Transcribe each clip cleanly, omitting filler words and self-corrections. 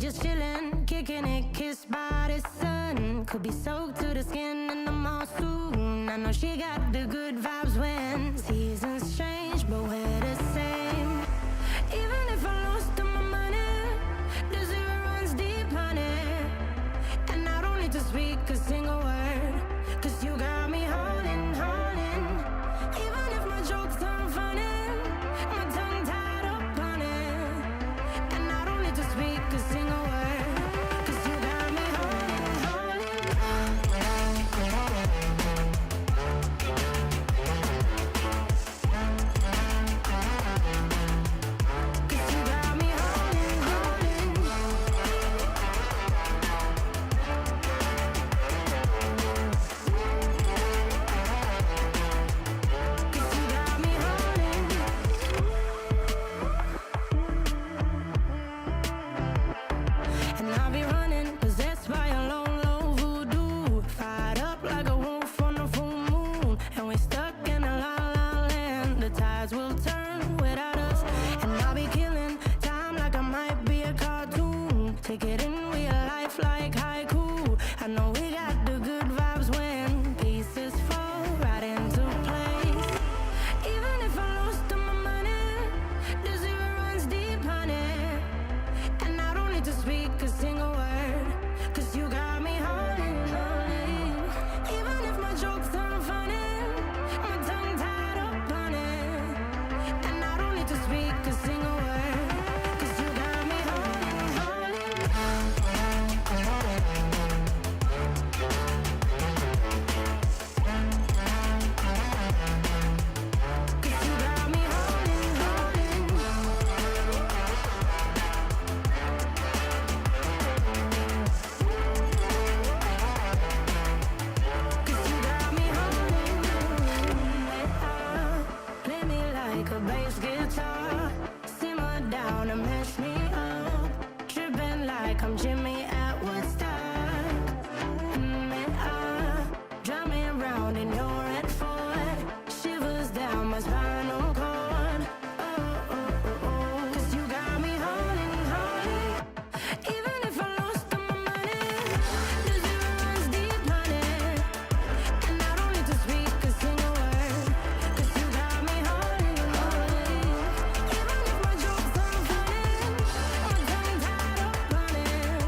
just chillin', kicking it, kissed by the sun. Could be soaked to the skin in the mall soon. I know she got the good vibes when seasons change, but we're the same. Even if I lost all my money, the zero runs deep, honey. And I don't need to speak a single word, 'cause you got me holding, holding. Even if my jokes aren't funny, my tongue tied up on it. And I don't need to speak a single word, 'cause you got me holding, holding. 'Cause you got me holding, holding. 'Cause you got me holding. And I'll be running, possessed by a low, low voodoo. Fired up like a wolf on the full moon. And we stuck in a la la land. The tides will turn without us. And I'll be killing time like I might be a cartoon. Take it in real life like haiku. I know we got the good vibes when pieces fall right into place. Even if I lost all my money, the zero runs deep, honey. And I don't need to speak a single word, 'cause you got me holding, holding. Even if my jokes aren't funny, my tongue tied up on it. And I don't need to speak a single word, 'cause you got me holding, holding. 'Cause you got me holding, holding. 'Cause you got me holding. Play me like a bass guitar, simmer down and mess me up, tripping like I'm Jimmy at Woodstock. Drive me around in your red Ford, shivers down my spinal cord. Oh, oh, oh, oh. 'Cause you got me holding, holding. Even if I lost all my money, the zero runs deep, honey. And I don't need to speak a single word, 'cause you got me holding, holding. Even if my jokes aren't funny, my tongue tied up on it.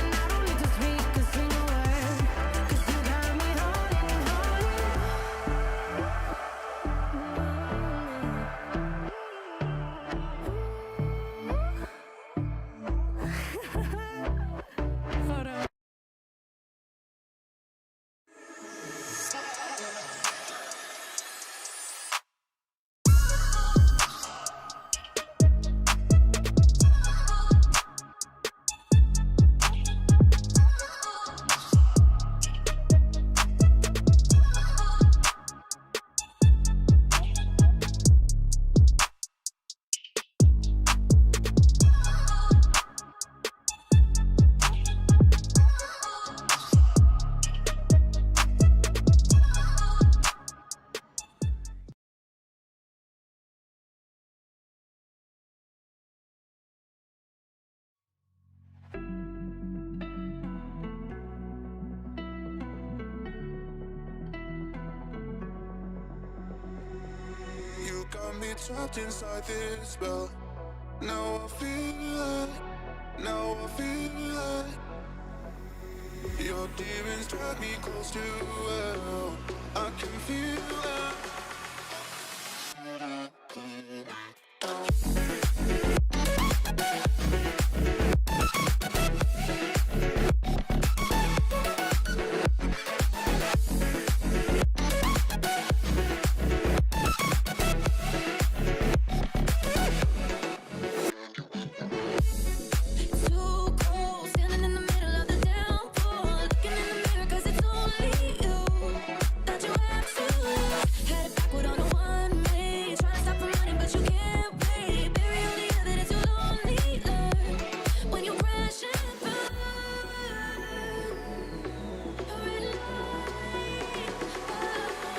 And I don't need to speak a single word, 'cause you got me holding, holding. Hold on. You got me trapped inside this spell. Now I feel like, now I feel like your demons drag me close to hell. I can feel that. Too cold, standing in the middle of the downpour, looking in the mirror 'cause it's only you that you have to lose. Headed backward on a one-way, trying to stop from running but you can't wait. Bury all the evidence you'll only learn when you crash and burn. A red light, oh.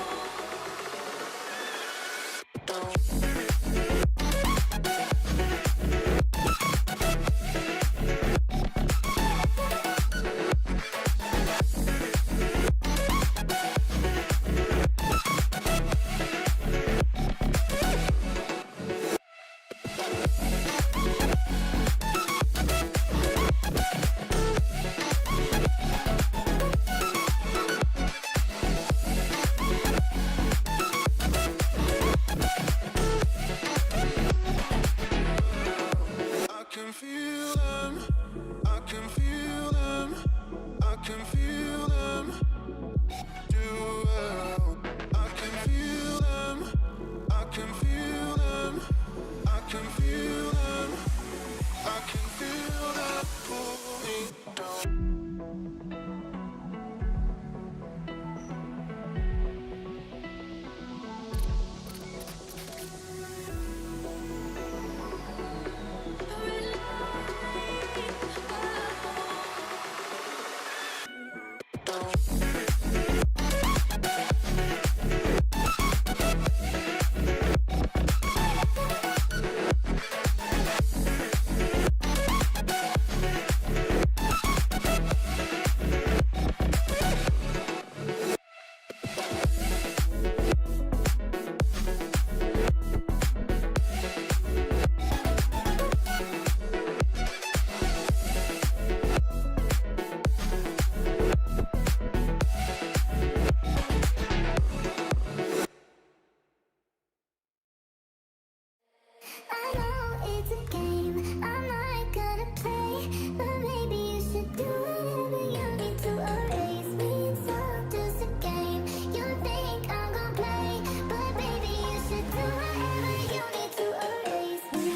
can feel them, I can feel them, I can feel them pull me down. I know it's a game I'm not gonna play, but maybe you should do whatever you need to erase me. It's all just a game. You think I'm gonna play, but maybe you should do whatever you need to erase me,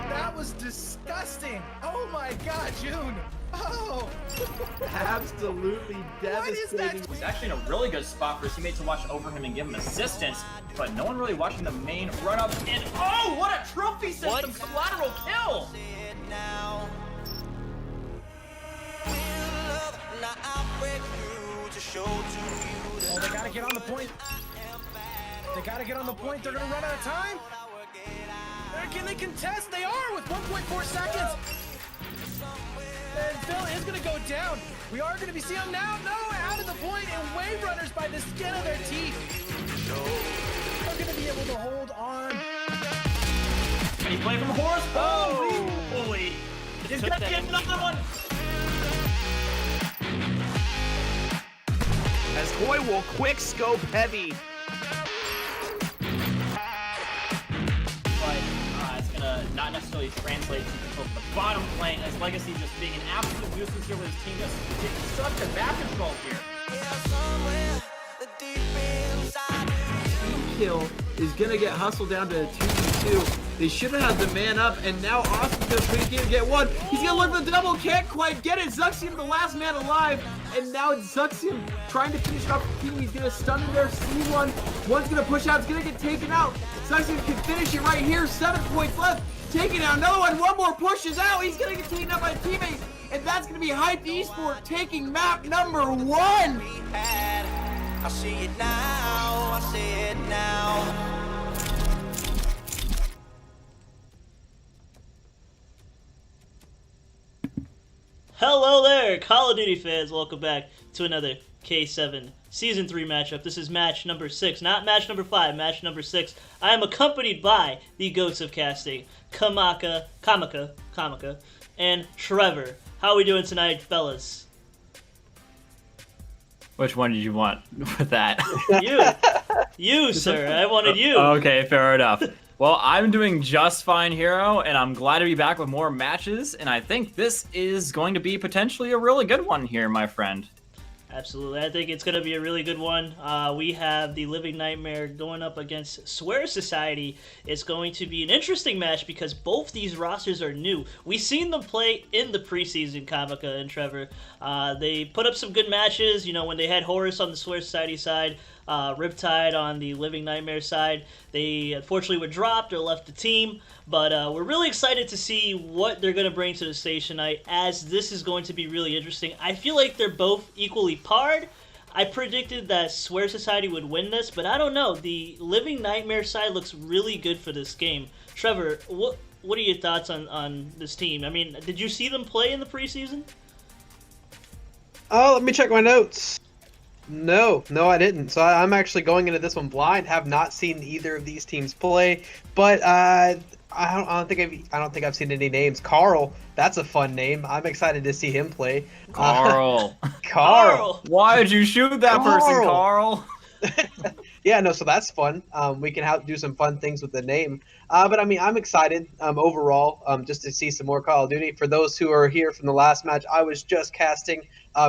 That was disgusting. Oh my God, June. Oh. Absolutely devastating. He's actually in a really good spot for his teammate to watch over him and give him assistance, but no one really watching the main run up. And oh, what a trophy system collateral kill! Oh, they gotta get on the point. They gotta get on the point. They're gonna run out of time. Can they contest? They are with 1.4 seconds. And Phil is gonna go down. We are gonna be seeing him now. No, out of the point, and Wave Runners by the skin of their teeth. They're gonna be able to hold on. Can he play from horse? Oh, holy! He's gonna get another one. As Koi will quick scope heavy. But it's gonna not necessarily translate to control from the bottom lane, as Legacy just being an absolute nuisance here with his team just getting such a map control here. Kill is gonna get hustled down to 2v2. They should have had the man up, and now Austin's gonna try to get one. He's gonna look for the double, can't quite get it. Zuxium, the last man alive, and now it's Zuxium trying to finish off the team. He's gonna stun him there, C1. One's gonna push out, it's gonna get taken out. Zuxium can finish it right here, 7 points left. Taking out another one more pushes out. He's gonna get taken out by a teammate, and that's gonna be Hype Esport taking map number 1. I see it now, I see it now. Hello there, Call of Duty fans. Welcome back to another K7 Season 3 matchup. This is match number 6, not match number 5, match number 6. I am accompanied by the Goats of Casting, Kamaka, and Trevor. How are we doing tonight, fellas? Which one did you want with that? You, sir. I wanted you. Okay, fair enough. Well, I'm doing just fine, Hero, and I'm glad to be back with more matches, and I think this is going to be potentially a really good one here, my friend. Absolutely. I think it's going to be a really good one. We have the Living Nightmare going up against Swear Society. It's going to be an interesting match because both these rosters are new. We've seen them play in the preseason, Kamaka and Trevor. They put up some good matches, you know, when they had Horus on the Swear Society side. Riptide on the Living Nightmare side. They unfortunately were dropped or left the team, but we're really excited to see what they're going to bring to the stage tonight, as this is going to be really interesting. I feel like they're both equally parred. I predicted that Swear Society would win this, but I don't know. The Living Nightmare side looks really good for this game. Trevor, what are your thoughts on this team? I mean, did you see them play in the preseason? Oh, let me check my notes. No, I didn't. So I'm actually going into this one blind. Have not seen either of these teams play, but I don't think I've seen any names. Carl, that's a fun name. I'm excited to see him play. Carl. Carl. Why did you shoot that person, Carl? Yeah, no, so that's fun. We can do some fun things with the name. But I mean, I'm excited overall just to see some more Call of Duty. For those who are here from the last match, I was just casting.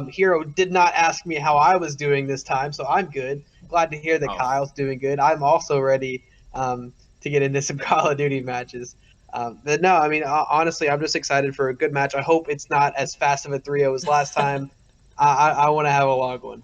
Hero did not ask me how I was doing this time, so I'm good. Glad to hear that Kyle's doing good. I'm also ready to get into some Call of Duty matches. But no, I mean, honestly, I'm just excited for a good match. I hope it's not as fast of a 3-0 as last time. I want to have a long one.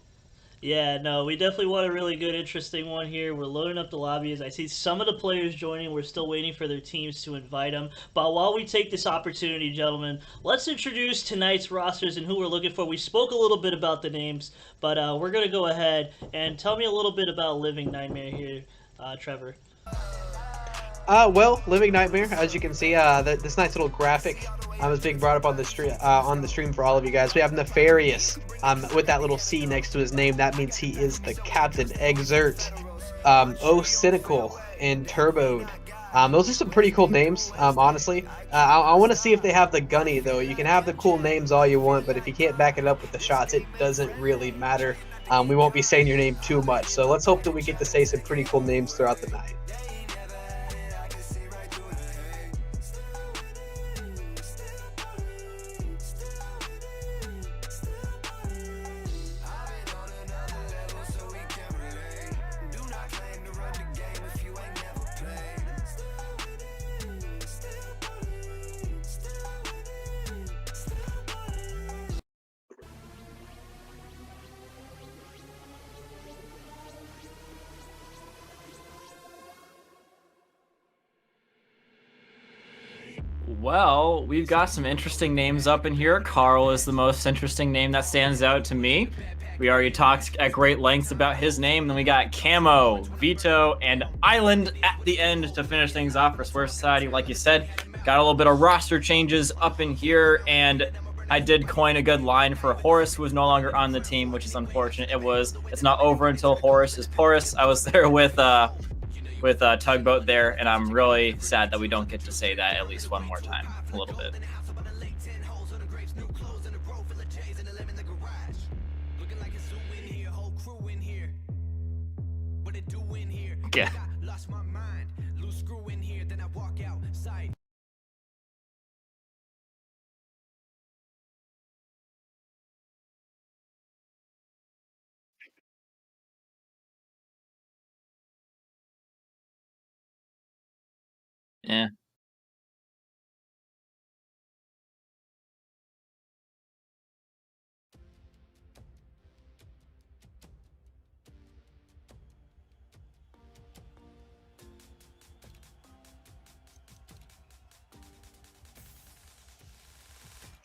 Yeah, no, we definitely want a really good, interesting one here. We're loading up the lobbies. I see some of the players joining. We're still waiting for their teams to invite them. But while we take this opportunity, gentlemen, let's introduce tonight's rosters and who we're looking for. We spoke a little bit about the names, but we're going to go ahead and tell me a little bit about Living Nightmare here, Trevor. Well, Living Nightmare, as you can see, this nice little graphic is being brought up on the stream for all of you guys. We have Nefarious with that little C next to his name. That means he is the Captain. Exert, Oh Cynical, and Turboed. Those are some pretty cool names, honestly. I want to see if they have the gunny, though. You can have the cool names all you want, but if you can't back it up with the shots, it doesn't really matter. We won't be saying your name too much, so let's hope that we get to say some pretty cool names throughout the night. Well, we've got some interesting names up in here. Carl is the most interesting name that stands out to me. We already talked at great lengths about his name. Then we got Camo, Vito, and Island at the end to finish things off for Swear Society. Like you said, got a little bit of roster changes up in here, and I did coin a good line for Horace, who is no longer on the team, which is unfortunate. It's not over until Horace is porous. I was there with Tugboat there, and I'm really sad that we don't get to say that at least one more time, a little bit. Yeah. Yeah.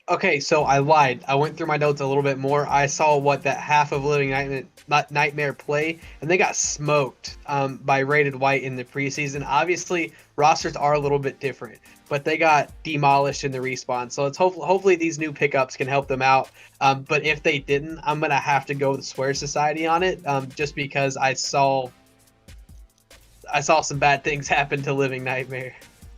Okay, so I lied. I went through my notes a little bit more. I saw that half of Living Nightmare play, and they got smoked by Rated White in the preseason. Obviously, rosters are a little bit different, but they got demolished in the respawn. So it's hopefully these new pickups can help them out. But if they didn't, I'm gonna have to go with Swear Society on it, just because I saw some bad things happen to Living Nightmare.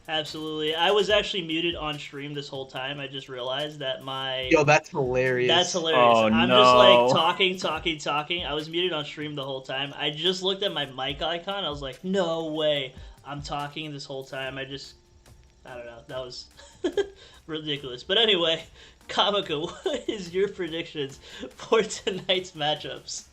Absolutely. I was actually muted on stream this whole time. I just realized that Yo, that's hilarious. That's hilarious. Oh, I'm no. just like talking. I was muted on stream the whole time. I just looked at my mic icon. I was like, no way. I'm talking this whole time. I don't know. That was ridiculous. But anyway, Comica, what is your predictions for tonight's matchups?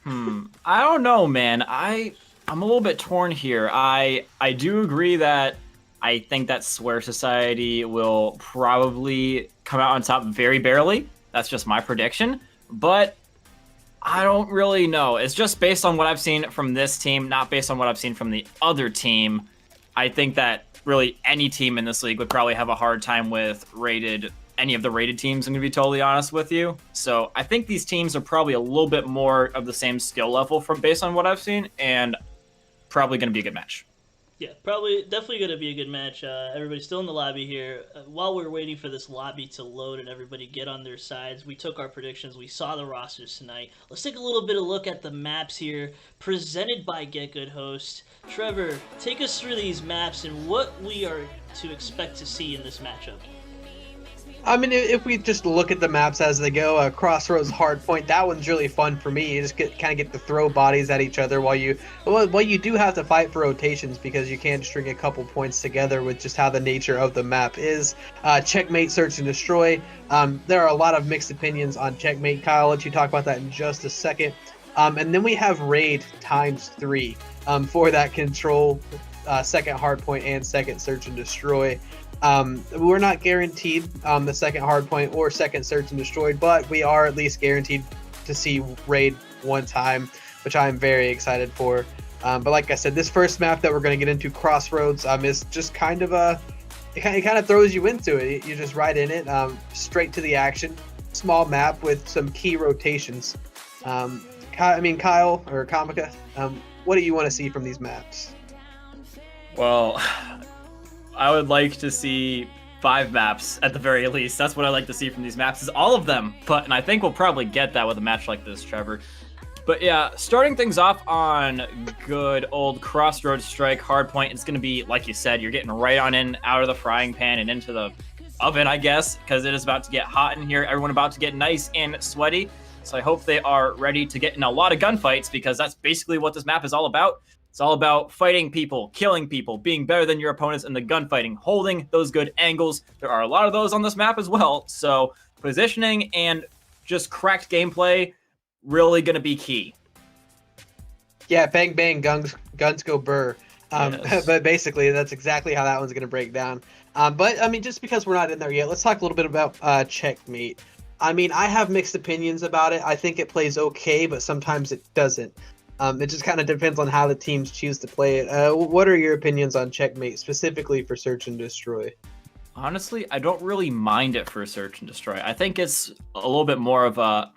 I don't know, man. I'm a little bit torn here. I do agree that I think that Swear Society will probably come out on top very barely. That's just my prediction. But I don't really know. It's just based on what I've seen from this team, not based on what I've seen from the other team. I think that really any team in this league would probably have a hard time with any of the rated teams, I'm going to be totally honest with you. So I think these teams are probably a little bit more of the same skill level based on what I've seen, and probably going to be a good match. Yeah, definitely going to be a good match. Everybody's still in the lobby here. While we're waiting for this lobby to load and everybody get on their sides, we took our predictions. We saw the rosters tonight. Let's take a little bit of a look at the maps here, presented by GitGudHosts. Trevor, take us through these maps and what we are to expect to see in this matchup. I mean, if we just look at the maps as they go, Crossroads Hardpoint, that one's really fun for me. You just kind of get to throw bodies at each other while you do have to fight for rotations because you can't string a couple points together with just how the nature of the map is. Checkmate, Search and Destroy. There are a lot of mixed opinions on Checkmate. Kyle, I'll let you talk about that in just a second. And then we have Raid ×3 for that Control, second Hardpoint, and second Search and Destroy. We're not guaranteed the second Hardpoint or second Search and Destroy, but we are at least guaranteed to see Raid one time, which I'm very excited for. But like I said, this first map that we're going to get into, Crossroads, is just kind of it kind of throws you into it. You're just right in it, straight to the action. Small map with some key rotations. Kyle or Kamika, what do you want to see from these maps? Well, I would like to see 5 maps at the very least. That's what I like to see from these maps, is all of them. And I think we'll probably get that with a match like this, Trevor. But yeah, starting things off on good old Crossroads Strike Hardpoint, it's going to be, like you said, you're getting right on in, out of the frying pan and into the oven, I guess, because it is about to get hot in here. Everyone about to get nice and sweaty. So I hope they are ready to get in a lot of gunfights, because that's basically what this map is all about. It's all about fighting people, killing people, being better than your opponents in the gunfighting, holding those good angles. There are a lot of those on this map as well. So positioning and just cracked gameplay really going to be key. Yeah, bang, bang, guns go burr. Yes. But basically, that's exactly how that one's going to break down. But, I mean, just because we're not in there yet, let's talk a little bit about Checkmate. I mean, I have mixed opinions about it. I think it plays okay, but sometimes it doesn't. It just kind of depends on how the teams choose to play it. What are your opinions on Checkmate, specifically for Search and Destroy? Honestly, I don't really mind it for Search and Destroy. I think it's a little bit more of a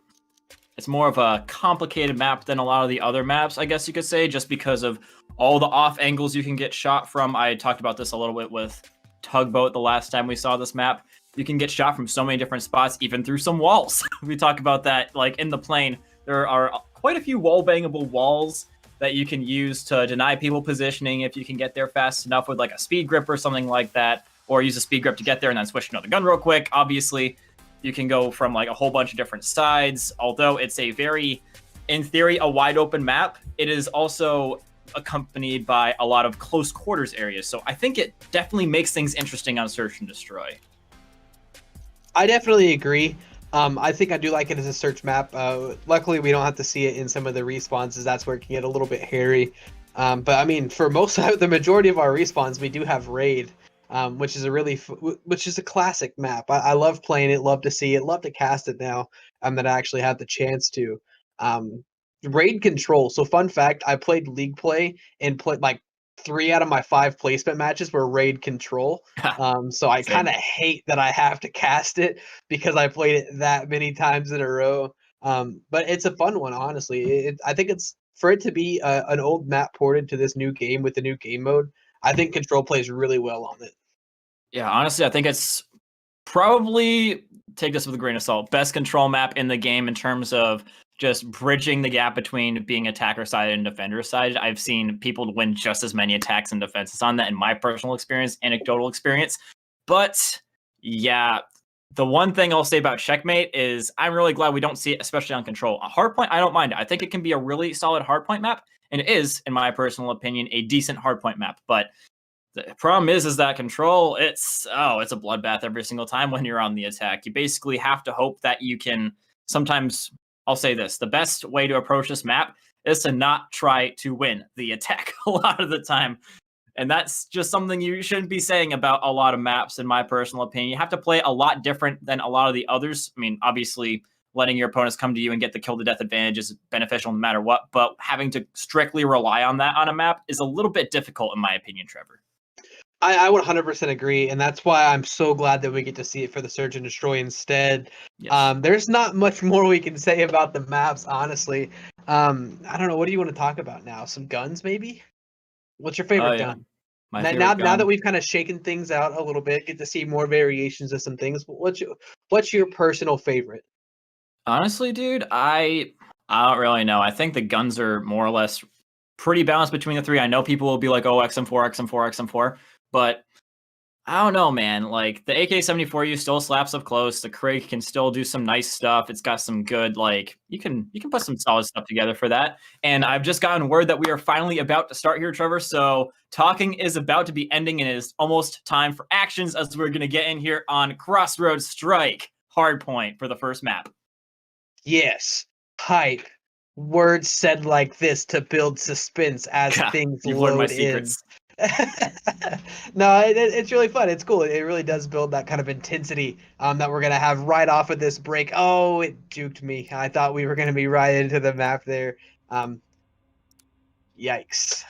complicated map than a lot of the other maps, I guess you could say, just because of all the off angles you can get shot from. I talked about this a little bit with Tugboat the last time we saw this map. You can get shot from so many different spots, even through some walls. We talk about that, like in the plane. There are quite a few wall-bangable walls that you can use to deny people positioning if you can get there fast enough with like a speed grip or something like that, or use a speed grip to get there and then switch to another gun real quick. Obviously, you can go from like a whole bunch of different sides. Although it's a very, in theory, a wide open map, it is also accompanied by a lot of close quarters areas. So I think it definitely makes things interesting on Search and Destroy. I definitely agree. I think I do like it as a search map. Luckily, we don't have to see it in some of the respawns, as that's where it can get a little bit hairy. But I mean, for the majority of our respawns, we do have Raid, which is a classic map. I love playing it, love to see it, love to cast it now that I actually had the chance to. Raid Control. So fun fact, I played League Play and played like 3 out of my 5 placement matches were Raid Control. So I kind of hate that I have to cast it because I played it that many times in a row. But it's a fun one, honestly. I think it's, for it to be an old map ported to this new game with the new game mode, I think Control plays really well on it. Yeah, honestly, I think it's probably, take this with a grain of salt, best Control map in the game in terms of just bridging the gap between being attacker side and defender side. I've seen people win just as many attacks and defenses on that in my personal experience, anecdotal experience. But yeah, the one thing I'll say about Checkmate is I'm really glad we don't see it, especially on Control. A Hardpoint, I don't mind it. I think it can be a really solid Hardpoint map, and it is, in my personal opinion, a decent Hardpoint map. But the problem is that Control, it's a bloodbath every single time when you're on the attack. You basically have to hope that you can sometimes, I'll say this, the best way to approach this map is to not try to win the attack a lot of the time. And that's just something you shouldn't be saying about a lot of maps, in my personal opinion. You have to play a lot different than a lot of the others. I mean, obviously, letting your opponents come to you and get the kill to death advantage is beneficial no matter what. But having to strictly rely on that on a map is a little bit difficult, in my opinion, Trevor. I would 100% agree, and that's why I'm so glad that we get to see it for the Search and Destroy instead. Yes. There's not much more we can say about the maps, honestly. I don't know. What do you want to talk about now? Some guns, maybe? What's your favorite gun? My Now, favorite now, gun. now that we've kind of shaken things out a little bit, get to see more variations of some things. What's your personal favorite? Honestly, dude, I don't really know. I think the guns are more or less pretty balanced between the three. I know people will be like, oh, XM4, XM4, XM4, but I don't know, man. Like, the AK-74U still slaps up close. The Krig can still do some nice stuff. It's got some good, like, you can put some solid stuff together for that. And I've just gotten word that we are finally about to start here, Trevor. So talking is about to be ending, and it is almost time for actions as we're going to get in here on Crossroads Strike Hardpoint for the first map. Yes, hype. Words said like this to build suspense as things You've learned my load in. secrets. No, it's really fun. It's cool. It really does build that kind of intensity that we're going to have right off of this break. Oh, it juked me. I thought we were going to be right into the map there. Yikes.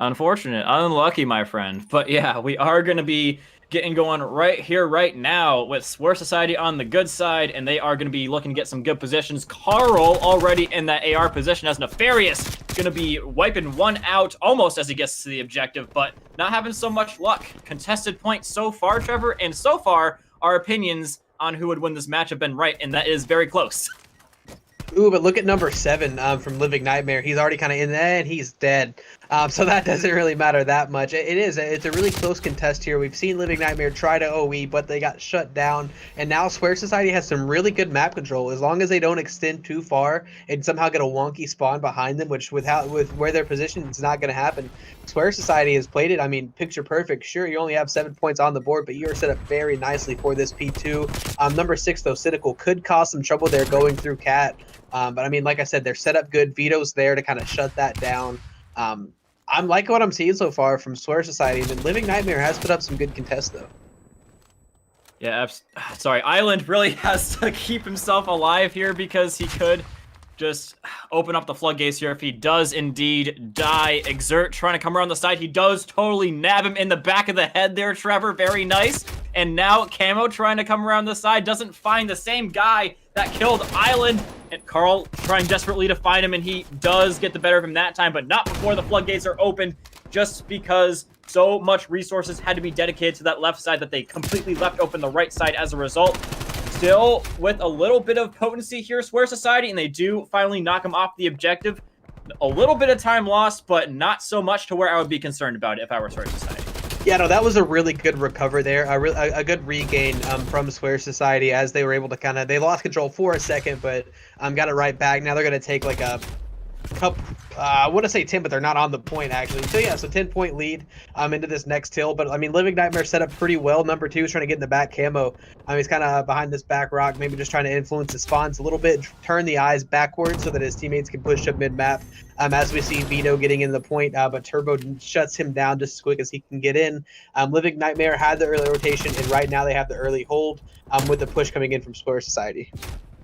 Unfortunate. Unlucky, my friend. But yeah, we are going to be getting going right here, right now with Swear Society on the good side, and they are going to be looking to get some good positions. Carl already in that AR position as Nefarious, going to be wiping one out almost as he gets to the objective, but not having so much luck. Contested point so far, Trevor, and so far our opinions on who would win this match have been right, and that is very close. Ooh, but look at number 7 from Living Nightmare. He's already kind of in there, and he's dead. So that doesn't really matter that much. It's a really close contest here. We've seen Living Nightmare try to OE, but they got shut down. And now Swear Society has some really good map control. As long as they don't extend too far and somehow get a wonky spawn behind them, which with where they're positioned, it's not going to happen. Swear Society has played it. I mean, picture perfect. Sure, you only have 7 points on the board, but you are set up very nicely for this P2. Number 6, though, Cynical could cause some trouble there going through Cat. But I mean, like I said, they're set up good. Vito's there to kind of shut that down. I'm liking what I'm seeing so far from Swear Society. And then Living Nightmare has put up some good contests, though. Yeah, sorry. Island really has to keep himself alive here because he could just open up the floodgates here if he does indeed die. Exert trying to come around the side. He does totally nab him in the back of the head there, Trevor. Very nice. And now Camo trying to come around the side. Doesn't find the same guy that killed Island. And Carl trying desperately to find him, and he does get the better of him that time, but not before the floodgates are open, just because so much resources had to be dedicated to that left side that they completely left open the right side as a result. Still with a little bit of potency here, Swear Society, and they do finally knock him off the objective. A little bit of time lost, but not so much to where I would be concerned about it if I were Swear Society. Yeah, no, that was a really good recover there, a good regain from Swear Society as they were able to they lost control for a second, but got it right back. Now they're going to take like a couple, I want to say 10, but they're not on the point actually. So yeah, so 10-point lead into this next hill. But I mean, Living Nightmare set up pretty well. Number 2 is trying to get in the back camo. He's kind of behind this back rock, maybe just trying to influence the spawns a little bit, turn the eyes backwards so that his teammates can push up mid-map. As we see Vito getting in the point, but Turbo shuts him down just as quick as he can get in. Living Nightmare had the early rotation, and right now they have the early hold with the push coming in from Square Society.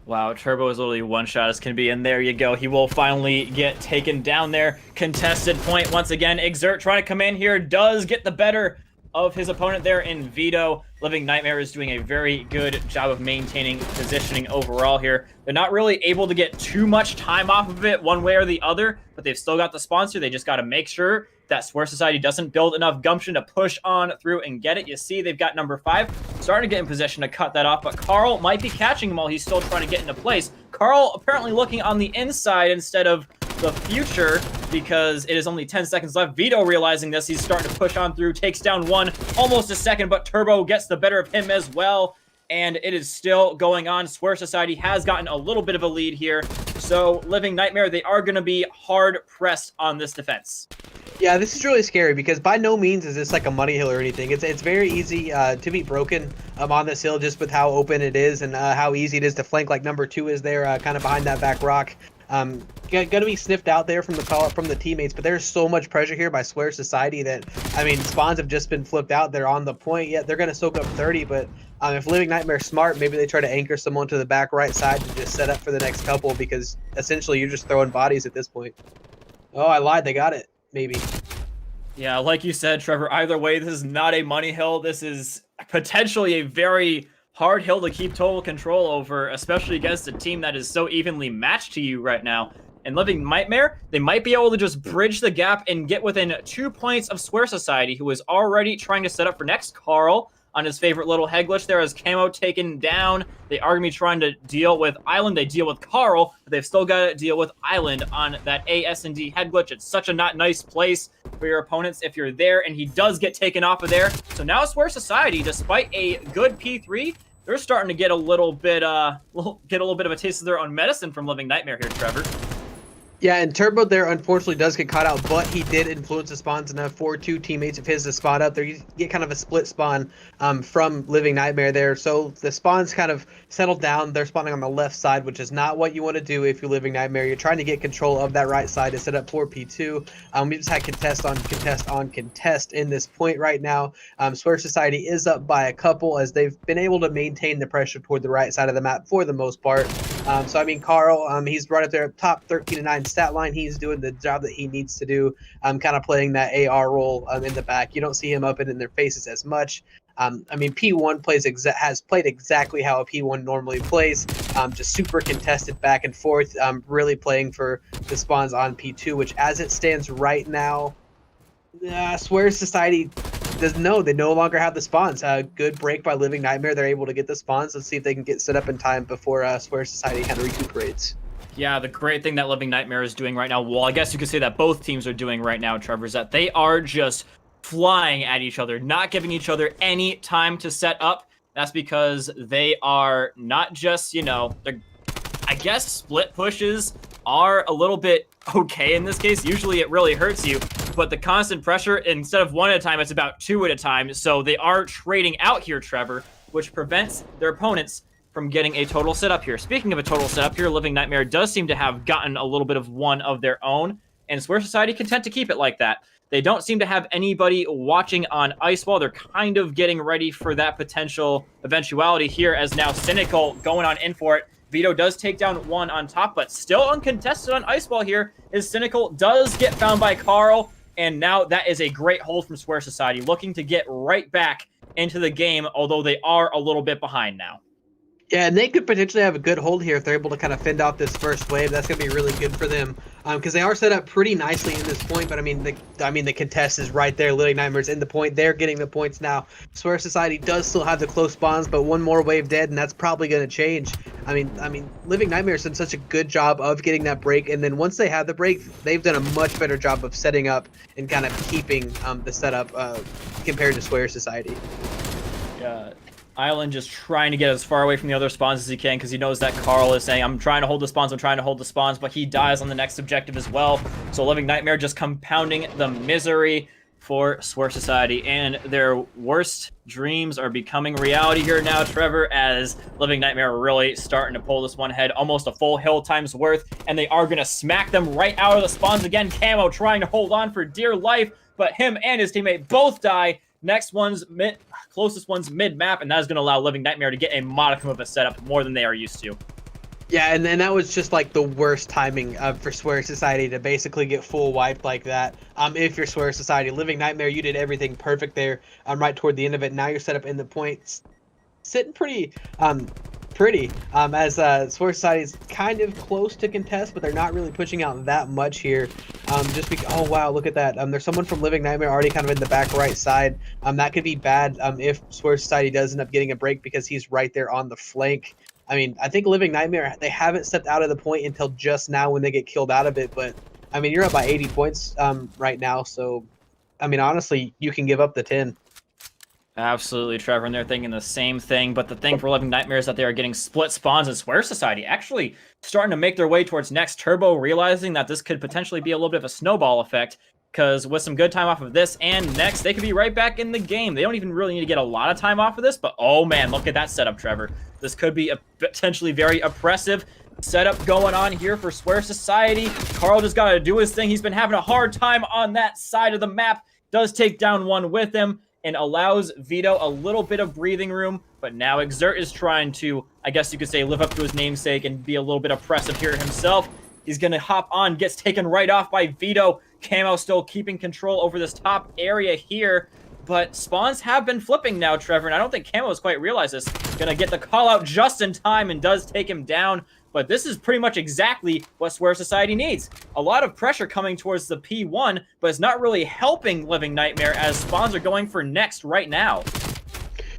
Wow, Turbo is literally one shot as can be, and there you go. He will finally get taken down there. Contested point once again. Exert trying to come in here, does get the better of his opponent there in Vito. Living Nightmare is doing a very good job of maintaining positioning overall here. They're not really able to get too much time off of it one way or the other, but they've still got the sponsor. They just got to make sure that Swear Society doesn't build enough gumption to push on through and get it. You see they've got number 5 starting to get in position to cut that off, but Carl might be catching him while he's still trying to get into place. Carl apparently looking on the inside instead of the future because it is only 10 seconds left. Vito realizing this, he's starting to push on through, takes down one, almost a second, but Turbo gets the better of him as well. And it is still going on. Swear Society has gotten a little bit of a lead here. So Living Nightmare, they are going to be hard pressed on this defense. Yeah, this is really scary because by no means is this like a money hill or anything. It's very easy to be broken on this hill just with how open it is and how easy it is to flank. Like number 2 is there kind of behind that back rock. Gonna be sniffed out there from the call up from the teammates, but there's so much pressure here by Swear Society that, I mean, spawns have just been flipped out. They're on the point. Yeah, they're gonna soak up 30, but If Living Nightmare's smart, maybe they try to anchor someone to the back right side to just set up for the next couple, because essentially you're just throwing bodies at this point. Oh, I lied. They got it. Maybe. Yeah, like you said, Trevor, either way, this is not a money hill. This is potentially a very hard hill to keep total control over, especially against a team that is so evenly matched to you right now. And Living Nightmare, they might be able to just bridge the gap and get within 2 points of Swear Society, who is already trying to set up for next. Carl on his favorite little head glitch there as Camo taken down. They are going to be trying to deal with Island. They deal with Carl, but they've still got to deal with Island on that AS&D head glitch. It's such a not nice place for your opponents if you're there, and he does get taken off of there. So now Swear Society, despite a good P3, they're starting to get a little bit of a taste of their own medicine from Living Nightmare here, Trevor. Yeah, and Turbo there unfortunately does get caught out, but he did influence the spawns enough for 2 teammates of his to spawn up there. You get kind of a split spawn from Living Nightmare there. So the spawns kind of settled down. They're spawning on the left side, which is not what you want to do if you're Living Nightmare. You're trying to get control of that right side to set up for P2. We just had contest on contest on contest in this point right now. Swear Society is up by a couple as they've been able to maintain the pressure toward the right side of the map for the most part. So, I mean, Carl, he's right up there, top 13-9 stat line. He's doing the job that he needs to do, kind of playing that AR role in the back. You don't see him up in their faces as much. I mean, P1 has played exactly how a P1 normally plays, just super contested back and forth, really playing for the spawns on P2, which as it stands right now, Swear Society they no longer have the spawns. Good break by Living Nightmare. They're able to get the spawns. Let's see if they can get set up in time before Swear Society kind of recuperates. Yeah, the great thing that Living Nightmare is doing right now, well, I guess you could say that both teams are doing right now, Trevor, is that they are just flying at each other, not giving each other any time to set up. That's because they are not just, I guess split pushes are a little bit okay in this case. Usually it really hurts you, but the constant pressure, instead of 1 at a time, it's about 2 at a time. So they are trading out here, Trevor, which prevents their opponents from getting a total setup here. Speaking of a total setup here, Living Nightmare does seem to have gotten a little bit of one of their own, and Swear Society content to keep it like that. They don't seem to have anybody watching on Ice Wall. They're kind of getting ready for that potential eventuality here, as now Cynical going on in for it. Vito does take down one on top, but still uncontested on Ice Wall here is Cynical. Does get found by Carl, and now that is a great hold from Swear Society, looking to get right back into the game, although they are a little bit behind now. Yeah, and they could potentially have a good hold here if they're able to kind of fend off this first wave. That's going to be really good for them because they are set up pretty nicely in this point. But I mean, the contest is right there. Living Nightmare's in the point. They're getting the points now. Swear Society does still have the close spawns, but one more wave dead, and that's probably going to change. I mean, Living Nightmare's done such a good job of getting that break, and then once they have the break, they've done a much better job of setting up and kind of keeping the setup compared to Swear Society. Yeah. Island just trying to get as far away from the other spawns as he can because he knows that Carl is saying, I'm trying to hold the spawns, but he dies on the next objective as well. So Living Nightmare just compounding the misery for Swear Society, and their worst dreams are becoming reality here now, Trevor, as Living Nightmare really starting to pull this one ahead, almost a full hill times worth, and they are going to smack them right out of the spawns again. Camo trying to hold on for dear life, but him and his teammate both die. Next one's closest one's mid-map, and that is going to allow Living Nightmare to get a modicum of a setup, more than they are used to. Yeah, and then that was just like the worst timing for Swear Society to basically get full wiped like that. If you're Swear Society, Living Nightmare, you did everything perfect there right toward the end of it. Now you're set up in the points, sitting pretty as Swear Society is kind of close to contest, but they're not really pushing out that much here. Just because, oh wow, look at that. There's someone from Living Nightmare already kind of in the back right side. That could be bad if Swear Society does end up getting a break because he's right there on the flank. I mean, I think Living Nightmare, they haven't stepped out of the point until just now when they get killed out of it. But I mean, you're up by 80 points right now, so I mean, honestly, you can give up the 10. Absolutely, Trevor, and they're thinking the same thing, but the thing for Living Nightmare is that they are getting split spawns, and Swear Society actually starting to make their way towards next. Turbo realizing that this could potentially be a little bit of a snowball effect, because with some good time off of this and next, they could be right back in the game. They don't even really need to get a lot of time off of this, but oh man, look at that setup, Trevor. This could be a potentially very oppressive setup going on here for Swear Society. Carl just got to do his thing. He's been having a hard time on that side of the map. Does take down one with him. and allows Vito a little bit of breathing room. But now Exert is trying to, I guess you could say, live up to his namesake and be a little bit oppressive here himself. He's going to hop on, gets taken right off by Vito. Camo still keeping control over this top area here. But spawns have been flipping now, Trevor, and I don't think Camo has quite realized this. Gonna get the call out just in time and does take him down. But this is pretty much exactly what Swear Society needs. A lot of pressure coming towards the P1, but it's not really helping Living Nightmare as spawns are going for next right now.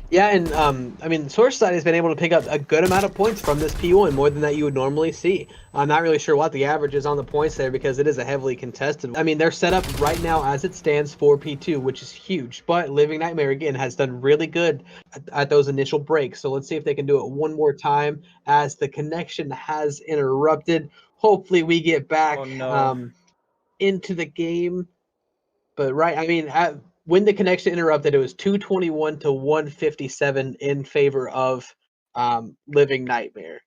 Yeah, and I mean, Source Society has been able to pick up a good amount of points from this P1, more than that you would normally see. I'm not really sure what the average is on the points there because it is a heavily contested. I mean, they're set up right now as it stands for P2, which is huge. But Living Nightmare, again, has done really good at those initial breaks. So let's see if they can do it one more time as the connection has interrupted. Hopefully we get back into the game. But, right, I mean, when the connection interrupted, it was 221 to 157 in favor of Living Nightmare.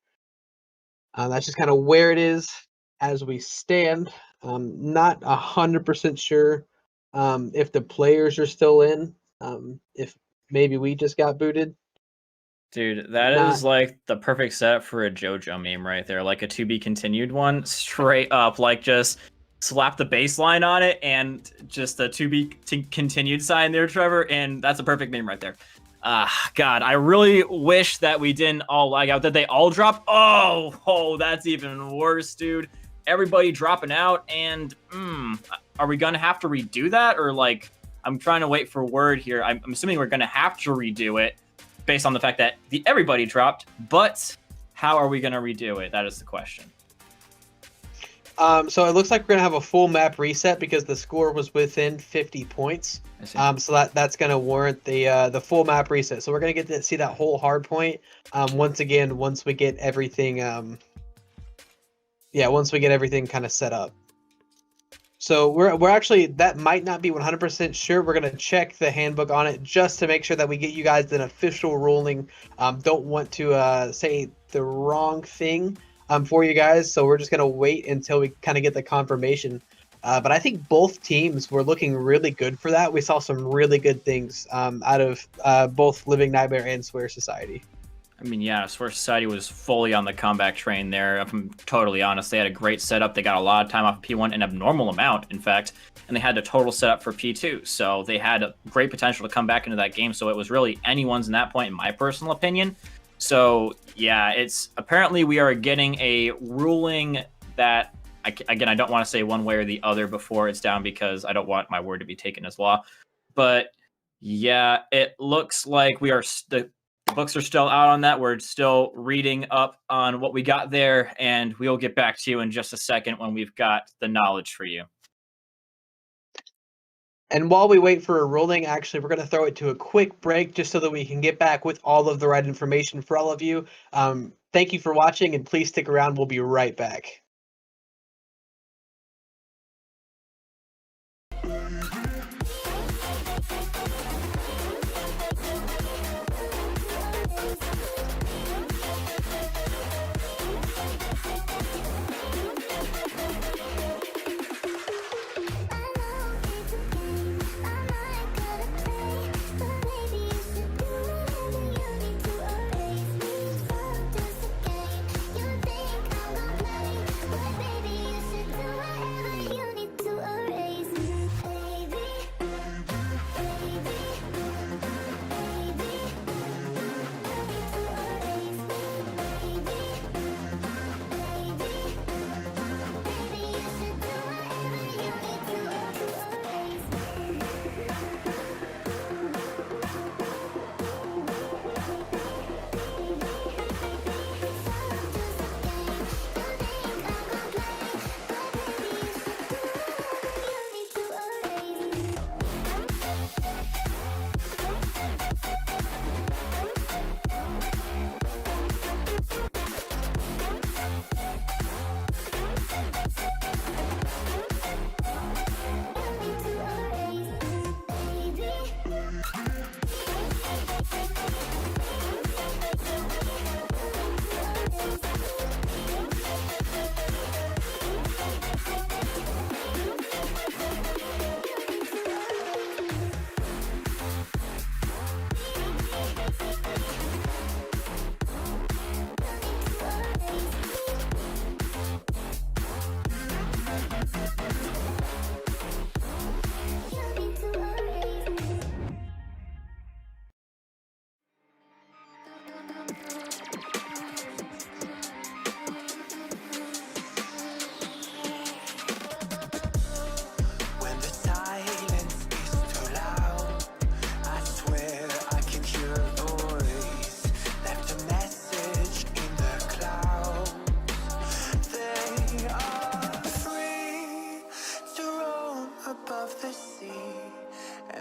That's just kind of where it is as we stand. Not 100% sure if the players are still in. If maybe we just got booted. Dude, that is like the perfect setup for a JoJo meme right there. Like a to be continued one, straight up, like just slap the baseline on it and just the to be continued sign there, Trevor, and that's a perfect name right there. God, I really wish that we didn't all lag out, that they all drop. Oh, that's even worse, dude. Everybody dropping out, and are we gonna have to redo that? Or like, I'm trying to wait for word here. I'm assuming we're gonna have to redo it based on the fact that everybody dropped, but how are we gonna redo it? That is the question. So it looks like we're gonna have a full map reset because the score was within 50 points. So that's gonna warrant the full map reset. So we're gonna get to see that whole hard point once again once we get everything. Once we get everything kind of set up. So we're actually, that might not be 100% sure. We're gonna check the handbook on it just to make sure that we get you guys an official ruling. Don't want to say the wrong thing for you guys, so we're just gonna wait until we kind of get the confirmation. But I think both teams were looking really good for that. We saw some really good things out of both Living Nightmare and Swear Society. I mean, yeah, Swear Society was fully on the comeback train there. If I'm totally honest, they had a great setup. They got a lot of time off of P1, an abnormal amount, in fact, and they had a total setup for P2. So they had a great potential to come back into that game. So it was really anyone's in that point, in my personal opinion. So yeah, it's apparently we are getting a ruling that, again, I don't want to say one way or the other before it's down because I don't want my word to be taken as law. But yeah, it looks like we are the books are still out on that. We're still reading up on what we got there, and we'll get back to you in just a second when we've got the knowledge for you. And while we wait for a ruling, actually, we're going to throw it to a quick break just so that we can get back with all of the right information for all of you. Thank you for watching, and please stick around. We'll be right back.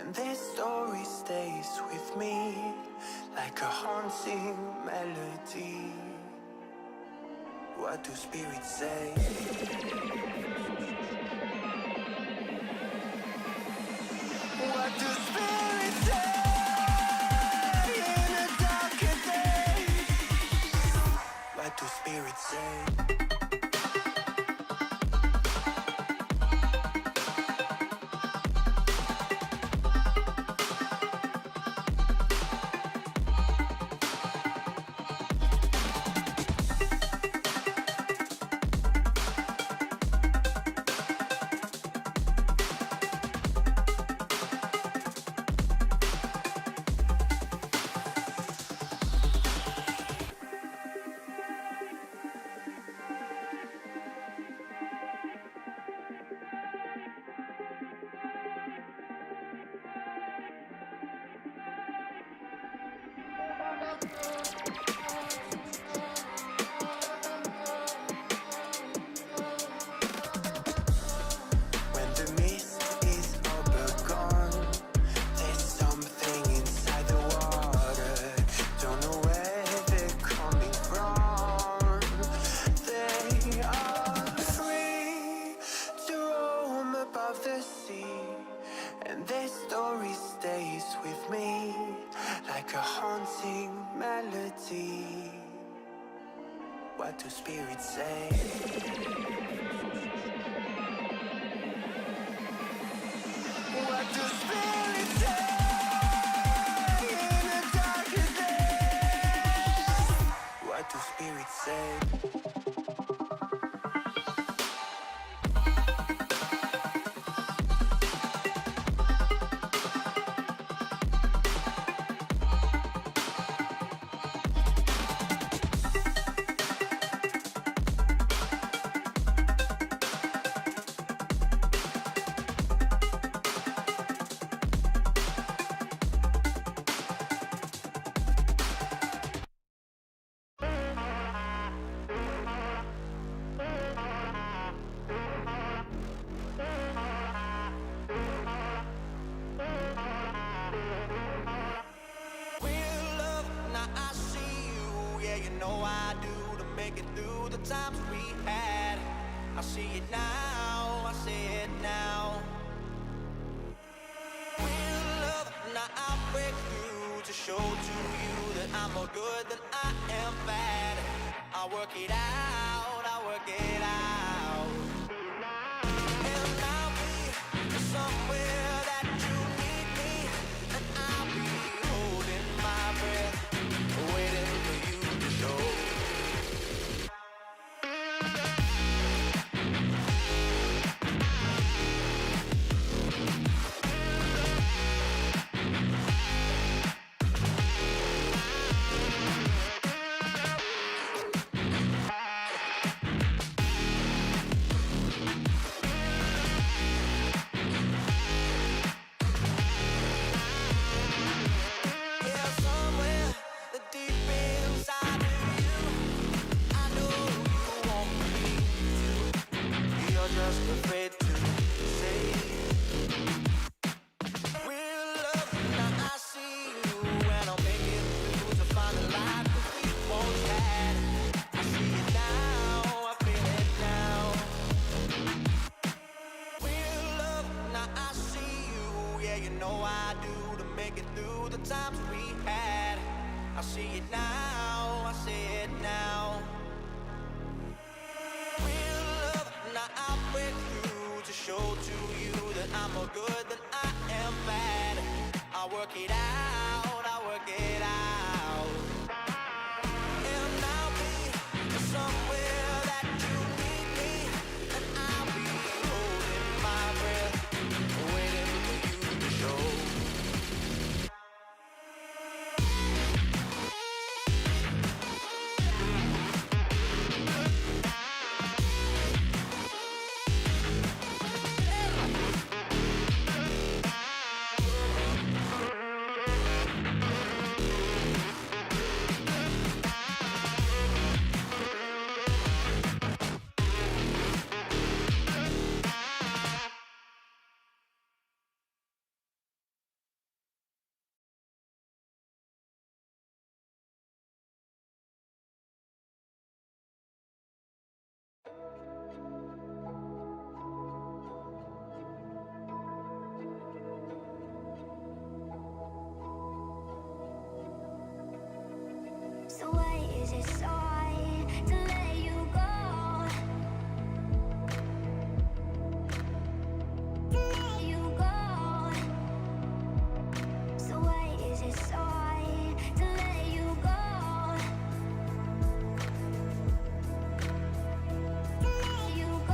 and this story stays with me like a haunting melody. What do spirits say? What do spirits say in a darker day? What do spirits say? When the mist is all but gone, there's something inside the water. Don't know where they're coming from. They are free to roam above the sea, and their story stays with me like a haunting melody. What do spirits say? What do spirits say in a darker day? What do spirits say? Real love, now I see you. Yeah, you know I do to make it through the times we had. I see it now, I see it now. Real love, now I break through to show to you that I'm more good than I am bad. I work it out, I work it out. And I'll be somewhere that you need me, and I'll be holding my breath, waiting for you to show. Yeah, somewhere the deep inside of you, I know you want me to. You're just afraid to say. Real love, now I see you, and I'll make it through to find the life that we once had. I see it now, I feel it now. Real love, now I see you, yeah, you know I do to make it through the times we had. I see it now, I see it now. Real love, now I break through to show to you that I'm more good than I am bad. I work it out, I work it out. And I'll be somewhere that you need me, and I'll be holding my breath, waiting for you to show. is it so hard to let you go? To let you go. So why is it so hard to let you go? To let you go.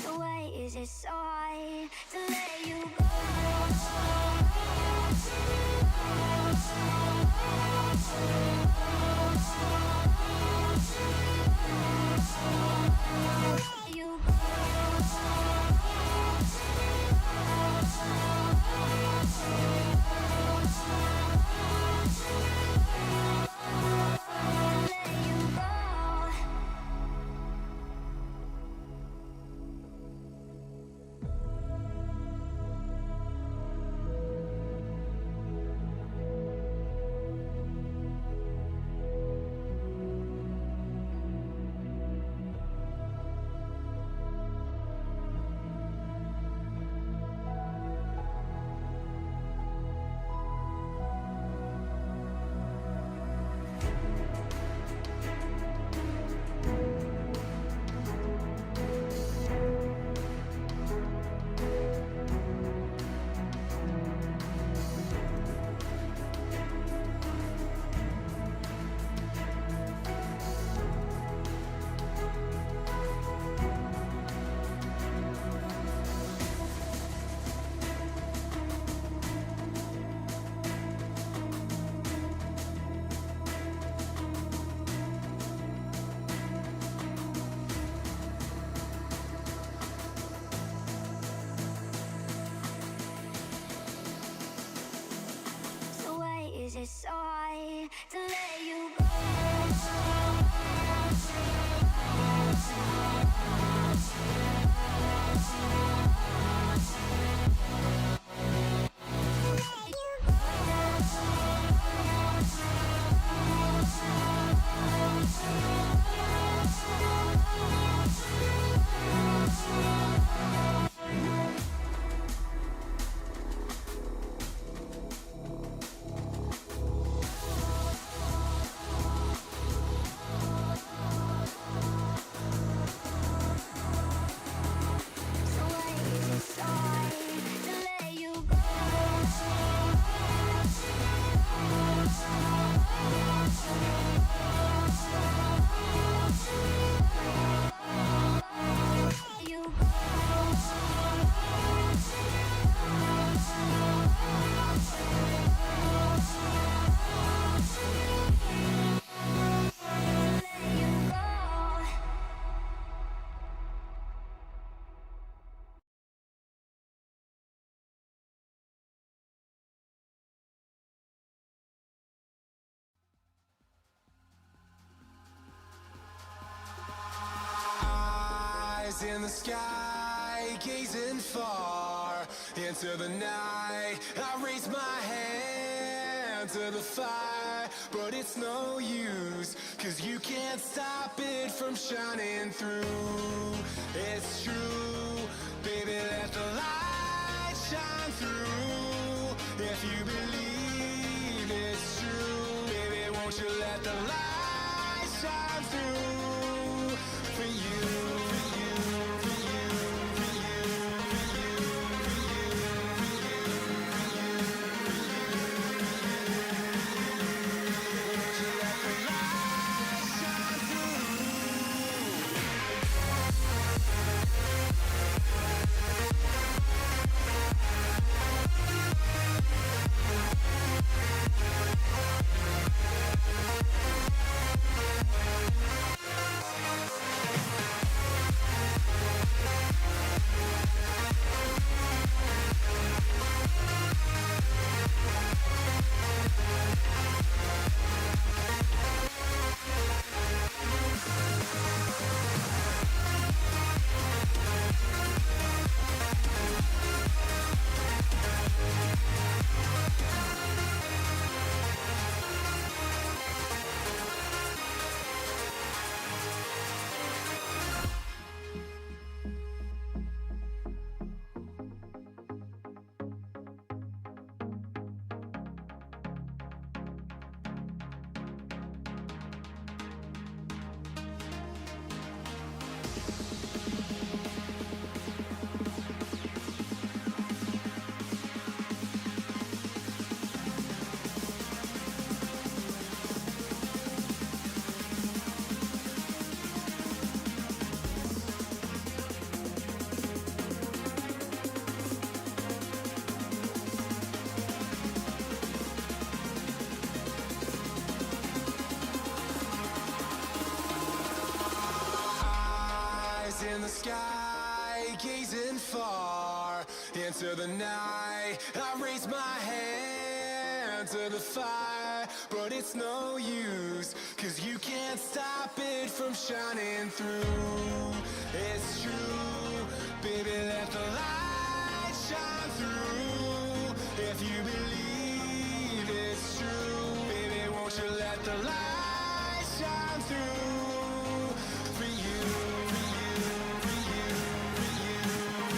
So why is it so hard to let you go? Let you go. So why is it so hard to let you go? So why is it so hard to let you go? Let you go. Eyes in the sky, gazing far into the night. I raise my hand to the fire, but it's no use, 'cause you can't stop it from shining through. It's true, baby, let the light shine through. If you believe it's true, baby, won't you let the light shine through for you, for you, for you, for you, for you, for you, won't you let the light shine through? eyes in the sky, gazing far into the night. I raise my hand to the fire, but it's no use, 'cause you can't stop it from shining through. It's true, baby, let the light shine through. If you believe it's true, baby, won't you let the light shine through for you, for you, for you, for you, for you, for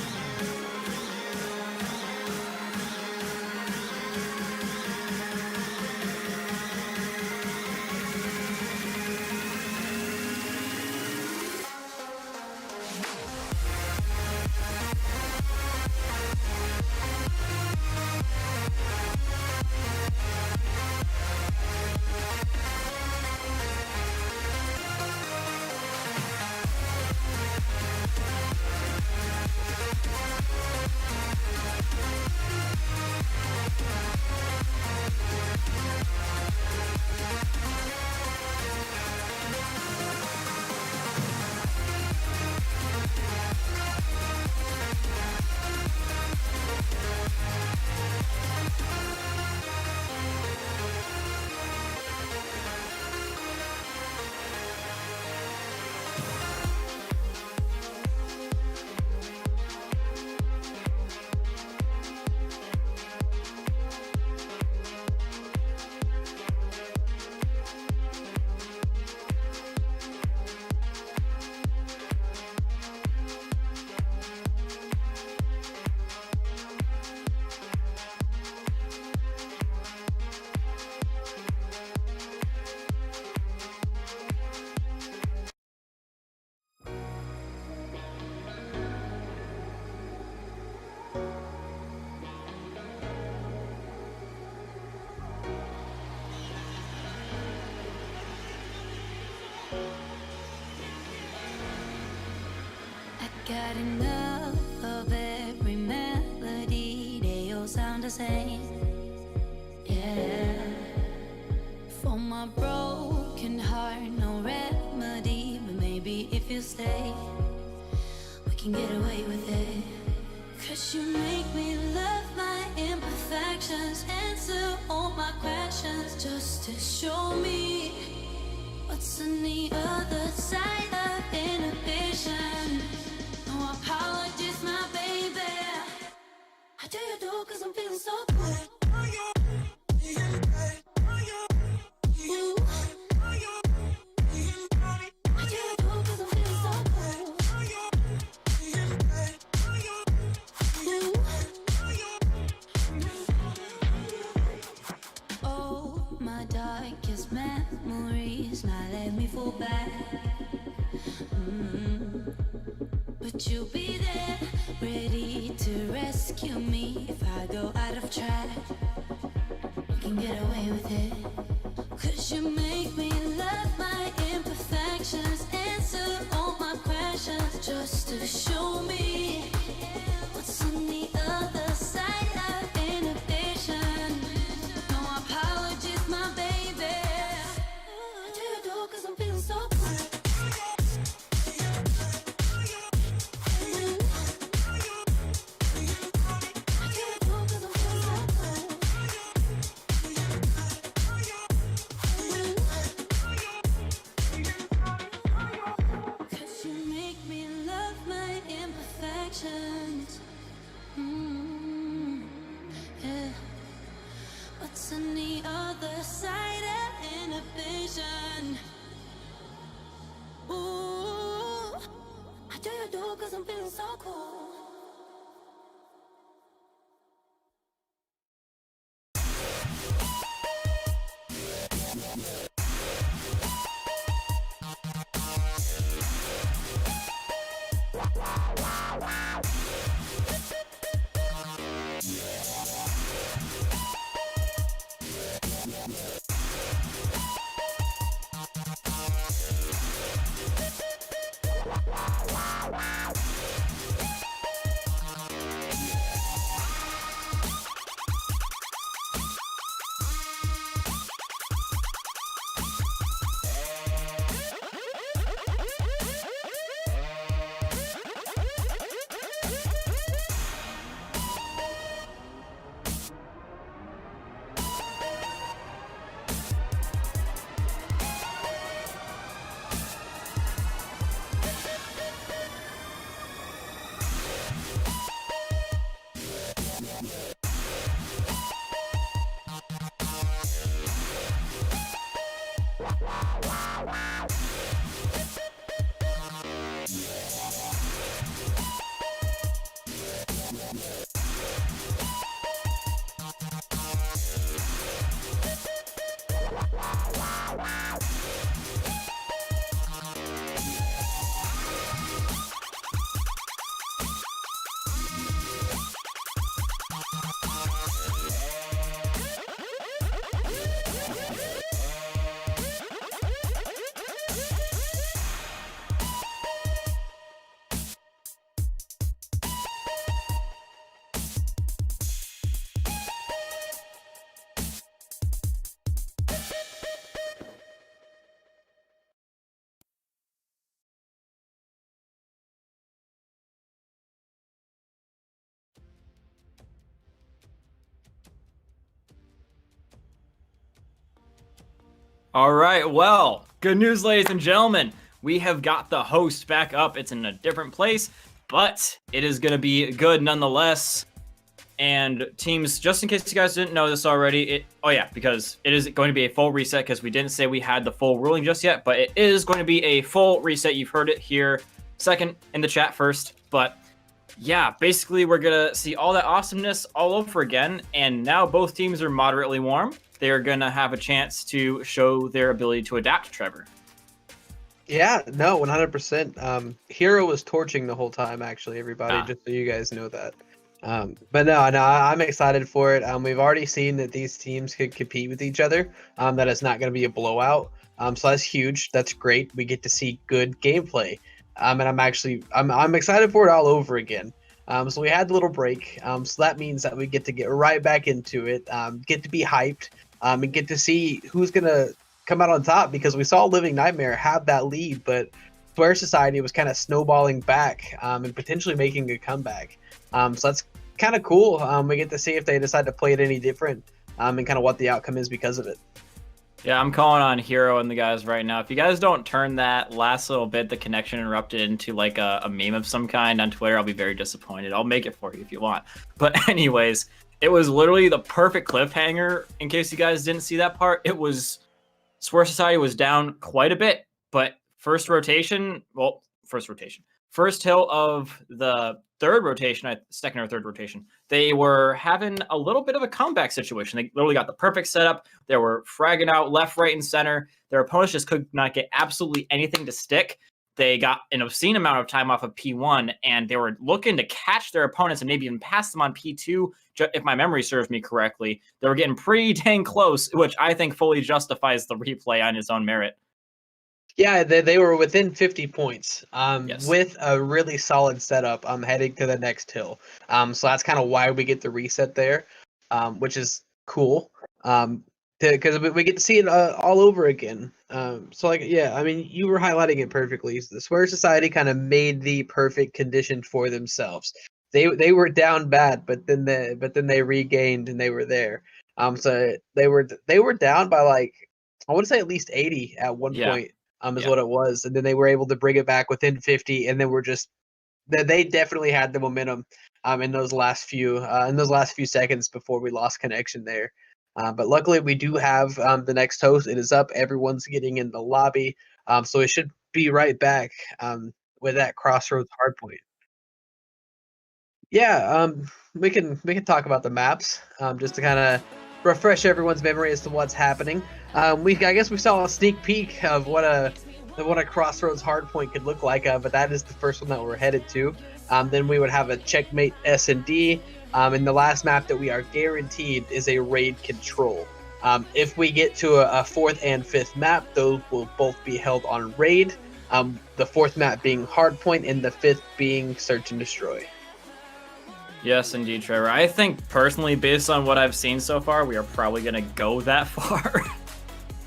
Got enough of every melody, they all sound the same. Yeah. For my broken heart, no remedy, but maybe if you stay, we can get away with it. 'Cause you make me love my imperfections, answer all my questions, just to show me what's on the other side of inhibition. No apologies, my baby. I do you do, 'cause I'm feeling so good. Ooh. I do you do, 'cause I'm feeling so good. Ooh. Oh, my darkest memories, now let me fall back. But you'll be there, ready to rescue me if I go out of track. You can get away with it. 'Cause you make me love my imperfections, answer all my questions, just to show me what's on the other side of inhibition. No apologies, my baby. I do you do, 'cause I'm feeling so good. Yeah. What's on the other side of inhibition? Ooh, I do you do, 'cause I'm feeling so cool. All right, well, good news, ladies and gentlemen. We have got the host back up. It's in a different place, but it is going to be good nonetheless. And teams, just in case you guys didn't know this already, because it is going to be a full reset because we didn't say we had the full ruling just yet, but it is going to be a full reset. You've heard it here second in the chat first, but yeah, basically we're going to see all that awesomeness all over again. And now both teams are moderately warm. They're going to have a chance to show their ability to adapt, Trevor. Yeah, no, 100%. Hero was torching the whole time, actually, everybody, just so you guys know that. But no, I'm excited for it. We've already seen that these teams could compete with each other, that it's not going to be a blowout. So that's huge. That's great. We get to see good gameplay. And I'm excited for it all over again. So we had the little break. So that means that we get to get right back into it, get to be hyped, and get to see who's going to come out on top, because we saw Living Nightmare have that lead, but Swear Society was kind of snowballing back and potentially making a comeback. So that's kind of cool. We get to see if they decide to play it any different and kind of what the outcome is because of it. Yeah, I'm calling on Hero and the guys right now. If you guys don't turn that last little bit, the connection interrupted, into like a meme of some kind on Twitter, I'll be very disappointed. I'll make it for you if you want. But anyways, it was literally the perfect cliffhanger. In case you guys didn't see that part, it was Swear Society was down quite a bit, but first hill of the second or third rotation, they were having a little bit of a comeback situation. They literally got the perfect setup. They were fragging out left, right, and center. Their opponents just could not get absolutely anything to stick. They got an obscene amount of time off of P1, and they were looking to catch their opponents and maybe even pass them on P2, if my memory serves me correctly. They were getting pretty dang close, which I think fully justifies the replay on its own merit. Yeah, they were within 50 points Yes. with a really solid setup heading to the next hill. So that's kind of why we get the reset there, which is cool. Because we get to see it all over again. So you were highlighting it perfectly. The Swear Society kind of made the perfect condition for themselves. They were down bad, but then they regained and they were there. So they were down by like, I want to say at least 80 at one point. What it was, and then they were able to bring it back within 50, and then they definitely had the momentum in those last few seconds before we lost connection there. But luckily we do have the next host. It is up. Everyone's getting in the lobby, so it should be right back with that Crossroads Hardpoint. Yeah, we can talk about the maps just to kind of refresh everyone's memory as to what's happening. I guess we saw a sneak peek of what a Crossroads Hardpoint could look like, but that is the first one that we're headed to. Then we would have a Checkmate S&D, and the last map that we are guaranteed is a raid control. If we get to a fourth and fifth map, those will both be held on raid. The fourth map being Hardpoint, and the fifth being Search and Destroy. Yes, indeed, Trevor. I think personally, based on what I've seen so far, we are probably going to go that far.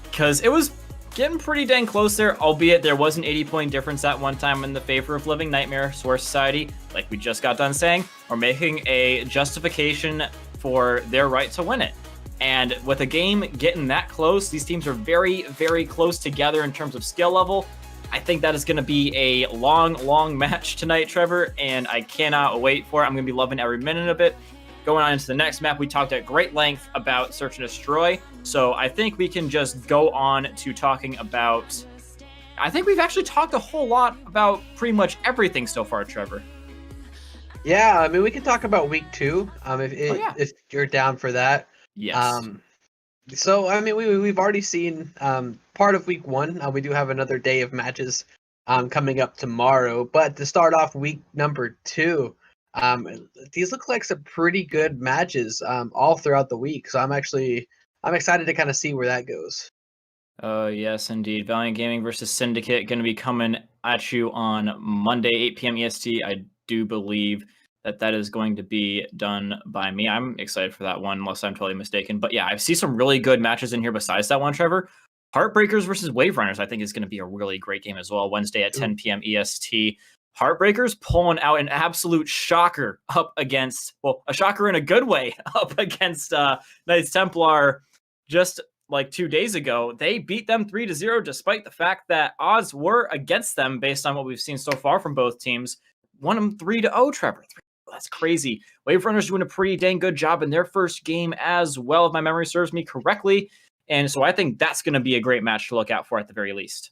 Because it was getting pretty dang close there, albeit there was an 80-point difference at one time in the favor of Living Nightmare. Swear Society, like we just got done saying, are making a justification for their right to win it. And with a game getting that close, these teams are very, very close together in terms of skill level. I think that is going to be a long, long match tonight, Trevor, and I cannot wait for it. I'm going to be loving every minute of it. Going on into the next map, we talked at great length about Search and Destroy, so I think we can just go on to talking about... I think we've actually talked a whole lot about pretty much everything so far, Trevor. Yeah, I mean, we can talk about week 2, if you're down for that. Yes. So, I mean, we've already seen part of week 1. We do have another day of matches coming up tomorrow. But to start off week number 2, these look like some pretty good matches all throughout the week. So I'm excited to kind of see where that goes. Yes, indeed. Valiant Gaming versus Syndicate going to be coming at you on Monday, 8 p.m. EST. I do believe that is going to be done by me. I'm excited for that one, unless I'm totally mistaken. But yeah, I see some really good matches in here besides that one, Trevor. Heartbreakers versus Wave Runners, I think, is going to be a really great game as well. Wednesday at 10 p.m. EST. Heartbreakers pulling out an absolute shocker up against, well, a shocker in a good way, up against Knights Templar. Just like 2 days ago, they beat them 3-0, despite the fact that odds were against them based on what we've seen so far from both teams. Won them 3-0, Trevor. That's crazy. Wave Runners doing a pretty dang good job in their first game as well, if my memory serves me correctly. And so I think that's going to be a great match to look out for at the very least.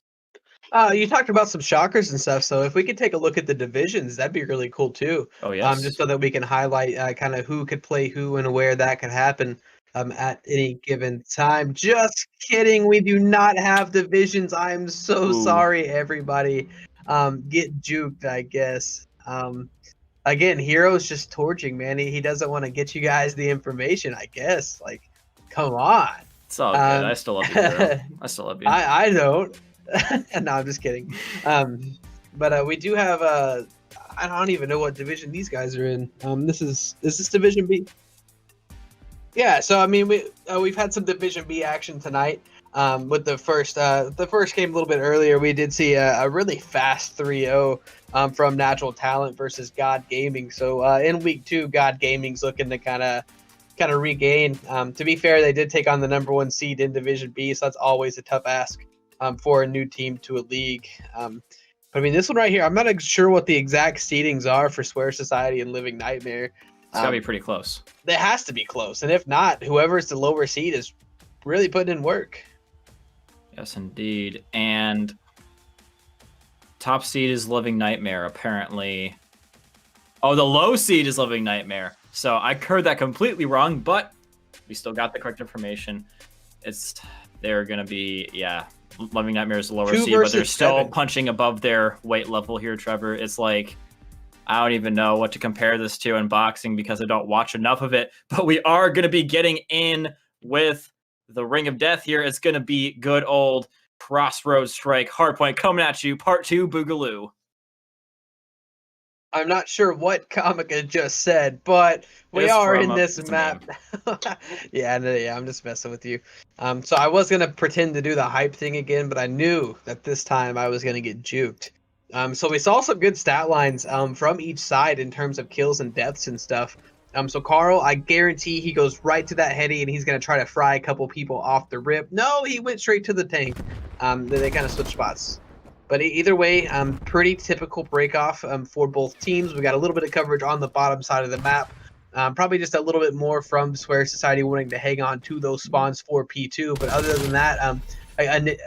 You talked about some shockers and stuff, so if we could take a look at the divisions, that'd be really cool too. Oh, yes. Just so that we can highlight kind of who could play who and where that could happen at any given time. Just kidding, we do not have divisions. I am so sorry, everybody. Get juked, I guess. Again, Hero's just torching, man. He doesn't want to get you guys the information, I guess. Like, come on. It's all good. I still love you, Hero. I still love you. I don't. No, I'm just kidding. But we do have I don't even know what division these guys are in. Is this Division B? Yeah. So I mean, we've had some Division B action tonight. With the first game a little bit earlier, we did see a really fast 3-0 from Natural Talent versus God Gaming. So in week 2, God Gaming's looking to kind of regain. To be fair, they did take on the number 1 seed in Division B, so that's always a tough ask. For a new team to a league. But I mean, this one right here, I'm not sure what the exact seedings are for Swear Society and Living Nightmare. It's got to be pretty close. It has to be close. And if not, whoever's the lower seed is really putting in work. Yes, indeed. And top seed is Living Nightmare, apparently. Oh, the low seed is Living Nightmare. So I heard that completely wrong, but we still got the correct information. They're going to be, Living Nightmare is the lower seed, but they're still 7. punching above their weight level here, Trevor. It's like, I don't even know what to compare this to in boxing because I don't watch enough of it, but we are going to be getting in with the Ring of Death here. It's going to be good old Crossroads Hardpoint coming at you, part 2, Boogaloo. I'm not sure what Comica just said, but we are in this map. Yeah, I'm just messing with you. So I was gonna pretend to do the hype thing again, but I knew that this time I was gonna get juked. So we saw some good stat lines from each side in terms of kills and deaths and stuff. So Carl, I guarantee he goes right to that heady and he's gonna try to fry a couple people off the rip. No, he went straight to the tank. They kind of switched spots. But either way, pretty typical break-off for both teams. We got a little bit of coverage on the bottom side of the map. Probably just a little bit more from Swear Society wanting to hang on to those spawns for P2. But other than that,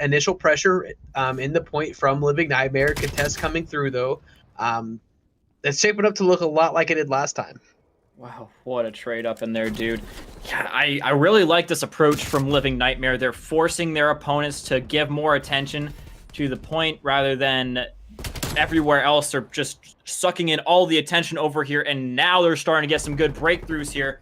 initial pressure in the point from Living Nightmare. Contest coming through, though. It's shaping up to look a lot like it did last time. Wow, what a trade up in there, dude. Yeah, I really like this approach from Living Nightmare. They're forcing their opponents to give more attention to the point rather than everywhere else. They're just sucking in all the attention over here, and now they're starting to get some good breakthroughs here.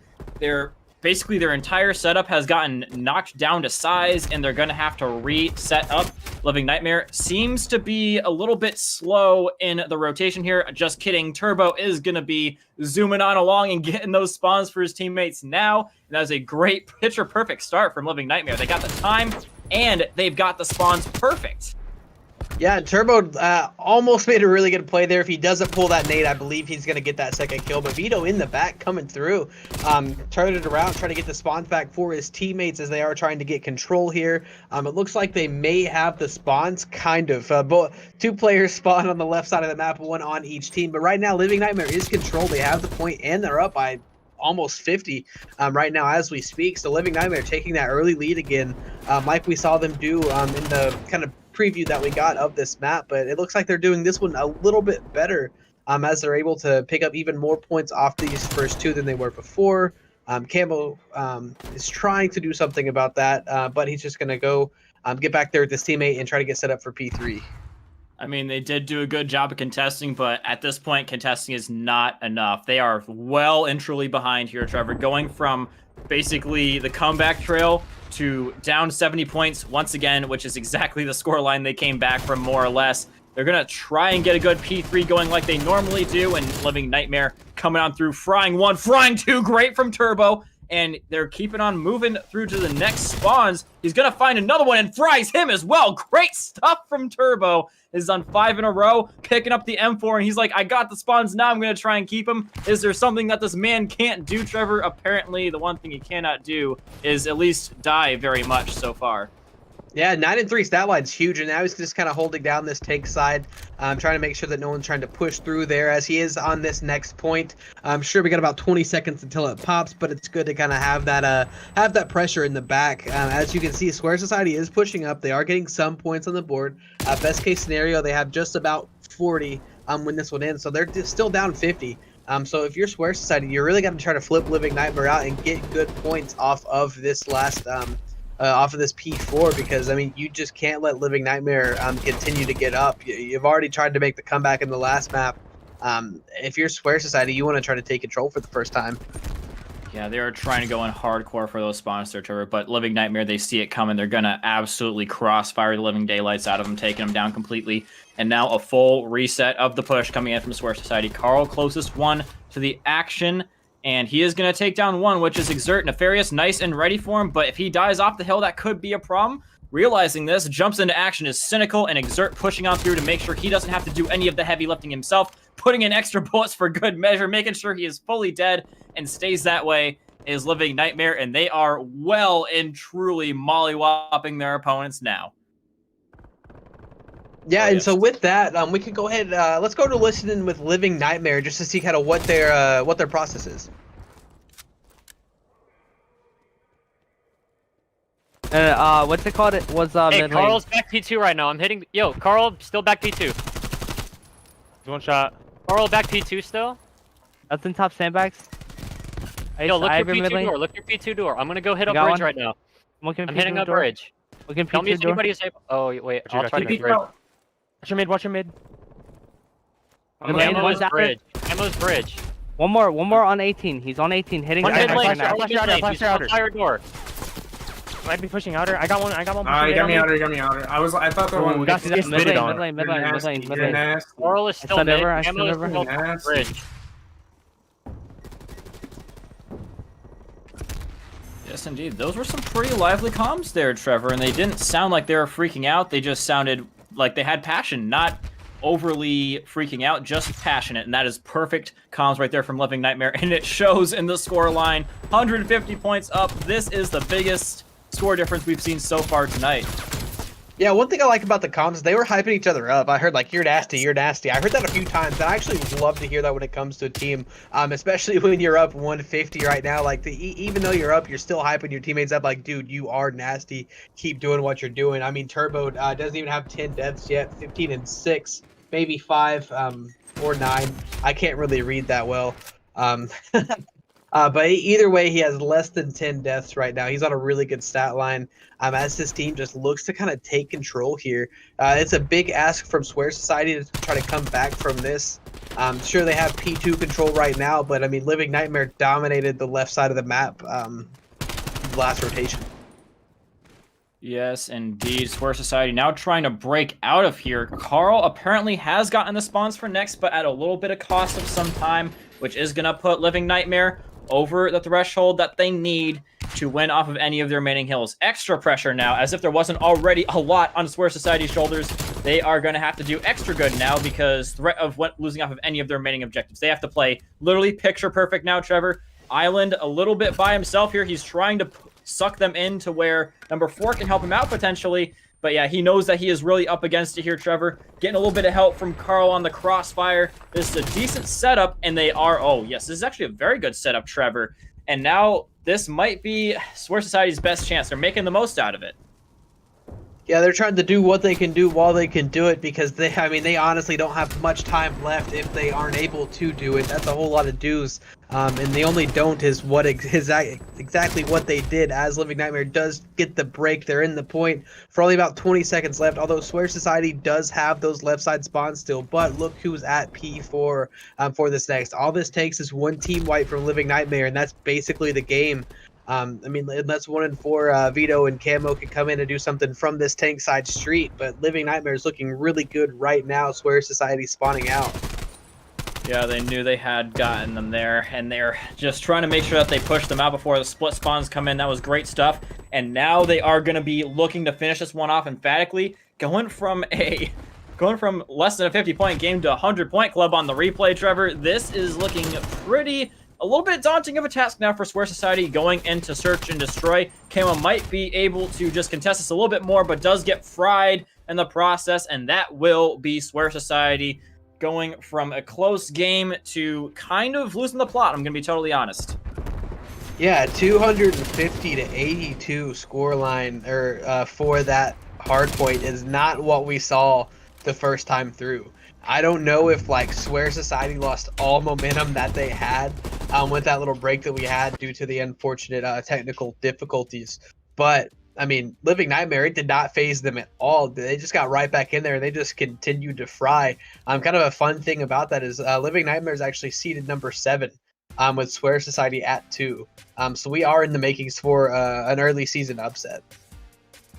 Basically their entire setup has gotten knocked down to size, and they're going to have to reset up. Living Nightmare seems to be a little bit slow in the rotation here. Just kidding. Turbo is going to be zooming on along and getting those spawns for his teammates now. And that was a great picture-perfect start from Living Nightmare. They got the time, and they've got the spawns perfect. Yeah, Turbo almost made a really good play there. If he doesn't pull that nade, I believe he's going to get that second kill. But Vito in the back coming through, turned it around, trying to get the spawns back for his teammates as they are trying to get control here. It looks like they may have the spawns, kind of. Both 2 players spawn on the left side of the map, 1 on each team. But right now, Living Nightmare is controlled. They have the point, and they're up by almost 50 right now as we speak. So Living Nightmare taking that early lead again, like we saw them do in the kind of preview that we got of this map. But it looks like they're doing this one a little bit better as they're able to pick up even more points off these first 2 than they were before. Camo is trying to do something about that, but he's just going to go get back there with his teammate and try to get set up for P3. I mean, they did do a good job of contesting, but at this point, contesting is not enough. They are well and truly behind here, Trevor, going from basically the comeback trail to down 70 points once again, which is exactly the scoreline they came back from, more or less. They're going to try and get a good P3 going like they normally do, and Living Nightmare coming on through, frying 1, frying 2, great from Turbo, and they're keeping on moving through to the next spawns. He's gonna find another one and fries him as well. Great stuff from Turbo. Is on 5 in a row, picking up the M4, and he's like, I got the spawns, now I'm gonna try and keep him. Is there something that this man can't do, Trevor? Apparently, the one thing he cannot do is at least die very much so far. Yeah, 9-3 stat line's huge, and now he's just kind of holding down this tank side, trying to make sure that no one's trying to push through there as he is on this next point. I'm sure we got about 20 seconds until it pops, but it's good to kind of have that pressure in the back. As you can see, Square Society is pushing up. They are getting some points on the board. Best case scenario, they have just about 40 when this one ends, so they're still down 50. So if you're Square Society, you're really got to try to flip Living Nightmare out and get good points off of this last off of this P4, because I mean you just can't let Living Nightmare continue to get up. You've already tried to make the comeback in the last map. If you're Square Society, you want to try to take control for the first time. Yeah, they are trying to go in hardcore for those spawns there, Trevor, but Living Nightmare, they see it coming. They're gonna absolutely crossfire the living daylights out of them, taking them down completely. And now a full reset of the push coming in from Square Society. Carl, closest one to the action. And he is going to take down one, which is Exert. Nefarious, nice and ready for him, but if he dies off the hill, that could be a problem. Realizing this, jumps into action, is Cynical, and Exert pushing on through to make sure he doesn't have to do any of the heavy lifting himself, putting in extra bullets for good measure, making sure he is fully dead and stays that way is Living Nightmare, and they are well and truly mollywopping their opponents now. Yeah, and so with that, we can go ahead. Let's go to listening with Living Nightmare just to see kind of what their process is. What's it called? It was Hey, mid Carl's back P2 right now. I'm hitting. Yo, Carl, still back P2. One shot. Carl back P2 still. That's in top sandbags. Yo, look your P2 door. Look your P2 door. I'm gonna go hit a bridge right now. I'm hitting a bridge. Tell me if anybody is able. Oh wait, I'll try to get bridge. Watch your mid. Watch your mid. Ammo's bridge. Ammo's bridge. One more on 18. He's on 18, hitting. One mid lane. Flash outer. Fire door. Might be pushing outer. I got one. You got me outer. You got me outer. I thought the one. We got mid lane. Oral is still mid. Ammo is still bridge. Yes, indeed. Those were some pretty lively comms there, Trevor, and they didn't sound like they were freaking out. They just sounded like they had passion, not overly freaking out, just passionate, and that is perfect comms right there from Living Nightmare, and it shows in the score line. 150 points up. This is the biggest score difference we've seen so far tonight. Yeah, one thing I like about the comms is they were hyping each other up. I heard like, you're nasty, you're nasty. I heard that a few times, and I actually love to hear that when it comes to a team, especially when you're up 150 right now. Like, even though you're up, you're still hyping your teammates up like, dude, you are nasty. Keep doing what you're doing. I mean, Turbo doesn't even have 10 deaths yet, 15 and 6, maybe 5 or 9. I can't really read that well. But either way, he has less than 10 deaths right now. He's on a really good stat line as his team just looks to kind of take control here. It's a big ask from Square Society to try to come back from this. Sure, they have P2 control right now, but I mean, Living Nightmare dominated the left side of the map last rotation. Yes, indeed. Square Society now trying to break out of here. Carl apparently has gotten the spawns for next, but at a little bit of cost of some time, which is going to put Living Nightmare over the threshold that they need to win off of any of their remaining hills. Extra pressure now, as if there wasn't already a lot on Square Society's shoulders. They are going to have to do extra good now because threat of losing off of any of their remaining objectives. They have to play literally picture perfect now, Trevor. Island a little bit by himself here. He's trying to suck them into where number 4 can help him out potentially. But yeah, he knows that he is really up against it here, Trevor. Getting a little bit of help from Carl on the crossfire. This is a decent setup, and they are... Oh, yes, this is actually a very good setup, Trevor. And now this might be Square Society's best chance. They're making the most out of it. Yeah, they're trying to do what they can do while they can do it because they honestly don't have much time left if they aren't able to do it. That's a whole lot of dues. And the only don't is what exactly what they did as Living Nightmare does get the break. They're in the point for only about 20 seconds left, although Square Society does have those left side spawns still. But look who's at P4 for this next. All this takes is one team wipe from Living Nightmare, and that's basically the game. I mean, unless 1 in 4 Vito and Camo can come in and do something from this tank side street, but Living Nightmare is looking really good right now. Square Society spawning out. Yeah, they knew they had gotten them there, and they're just trying to make sure that they push them out before the split spawns come in. That was great stuff. And now they are going to be looking to finish this one off emphatically, going from less than a 50-point game to a 100-point club on the replay, Trevor. This is looking a little bit daunting of a task now for Swear Society going into Search and Destroy. Camo might be able to just contest this a little bit more, but does get fried in the process, and that will be Swear Society going from a close game to kind of losing the plot, I'm going to be totally honest. Yeah, 250 to 82 scoreline for that hardpoint is not what we saw the first time through. I don't know if like Swear Society lost all momentum that they had with that little break that we had due to the unfortunate technical difficulties, but I mean, Living Nightmare, it did not phase them at all. They just got right back in there and they just continued to fry. Kind of a fun thing about that is Living Nightmare is actually seeded number 7 with Swear Society at 2. So we are in the makings for an early season upset.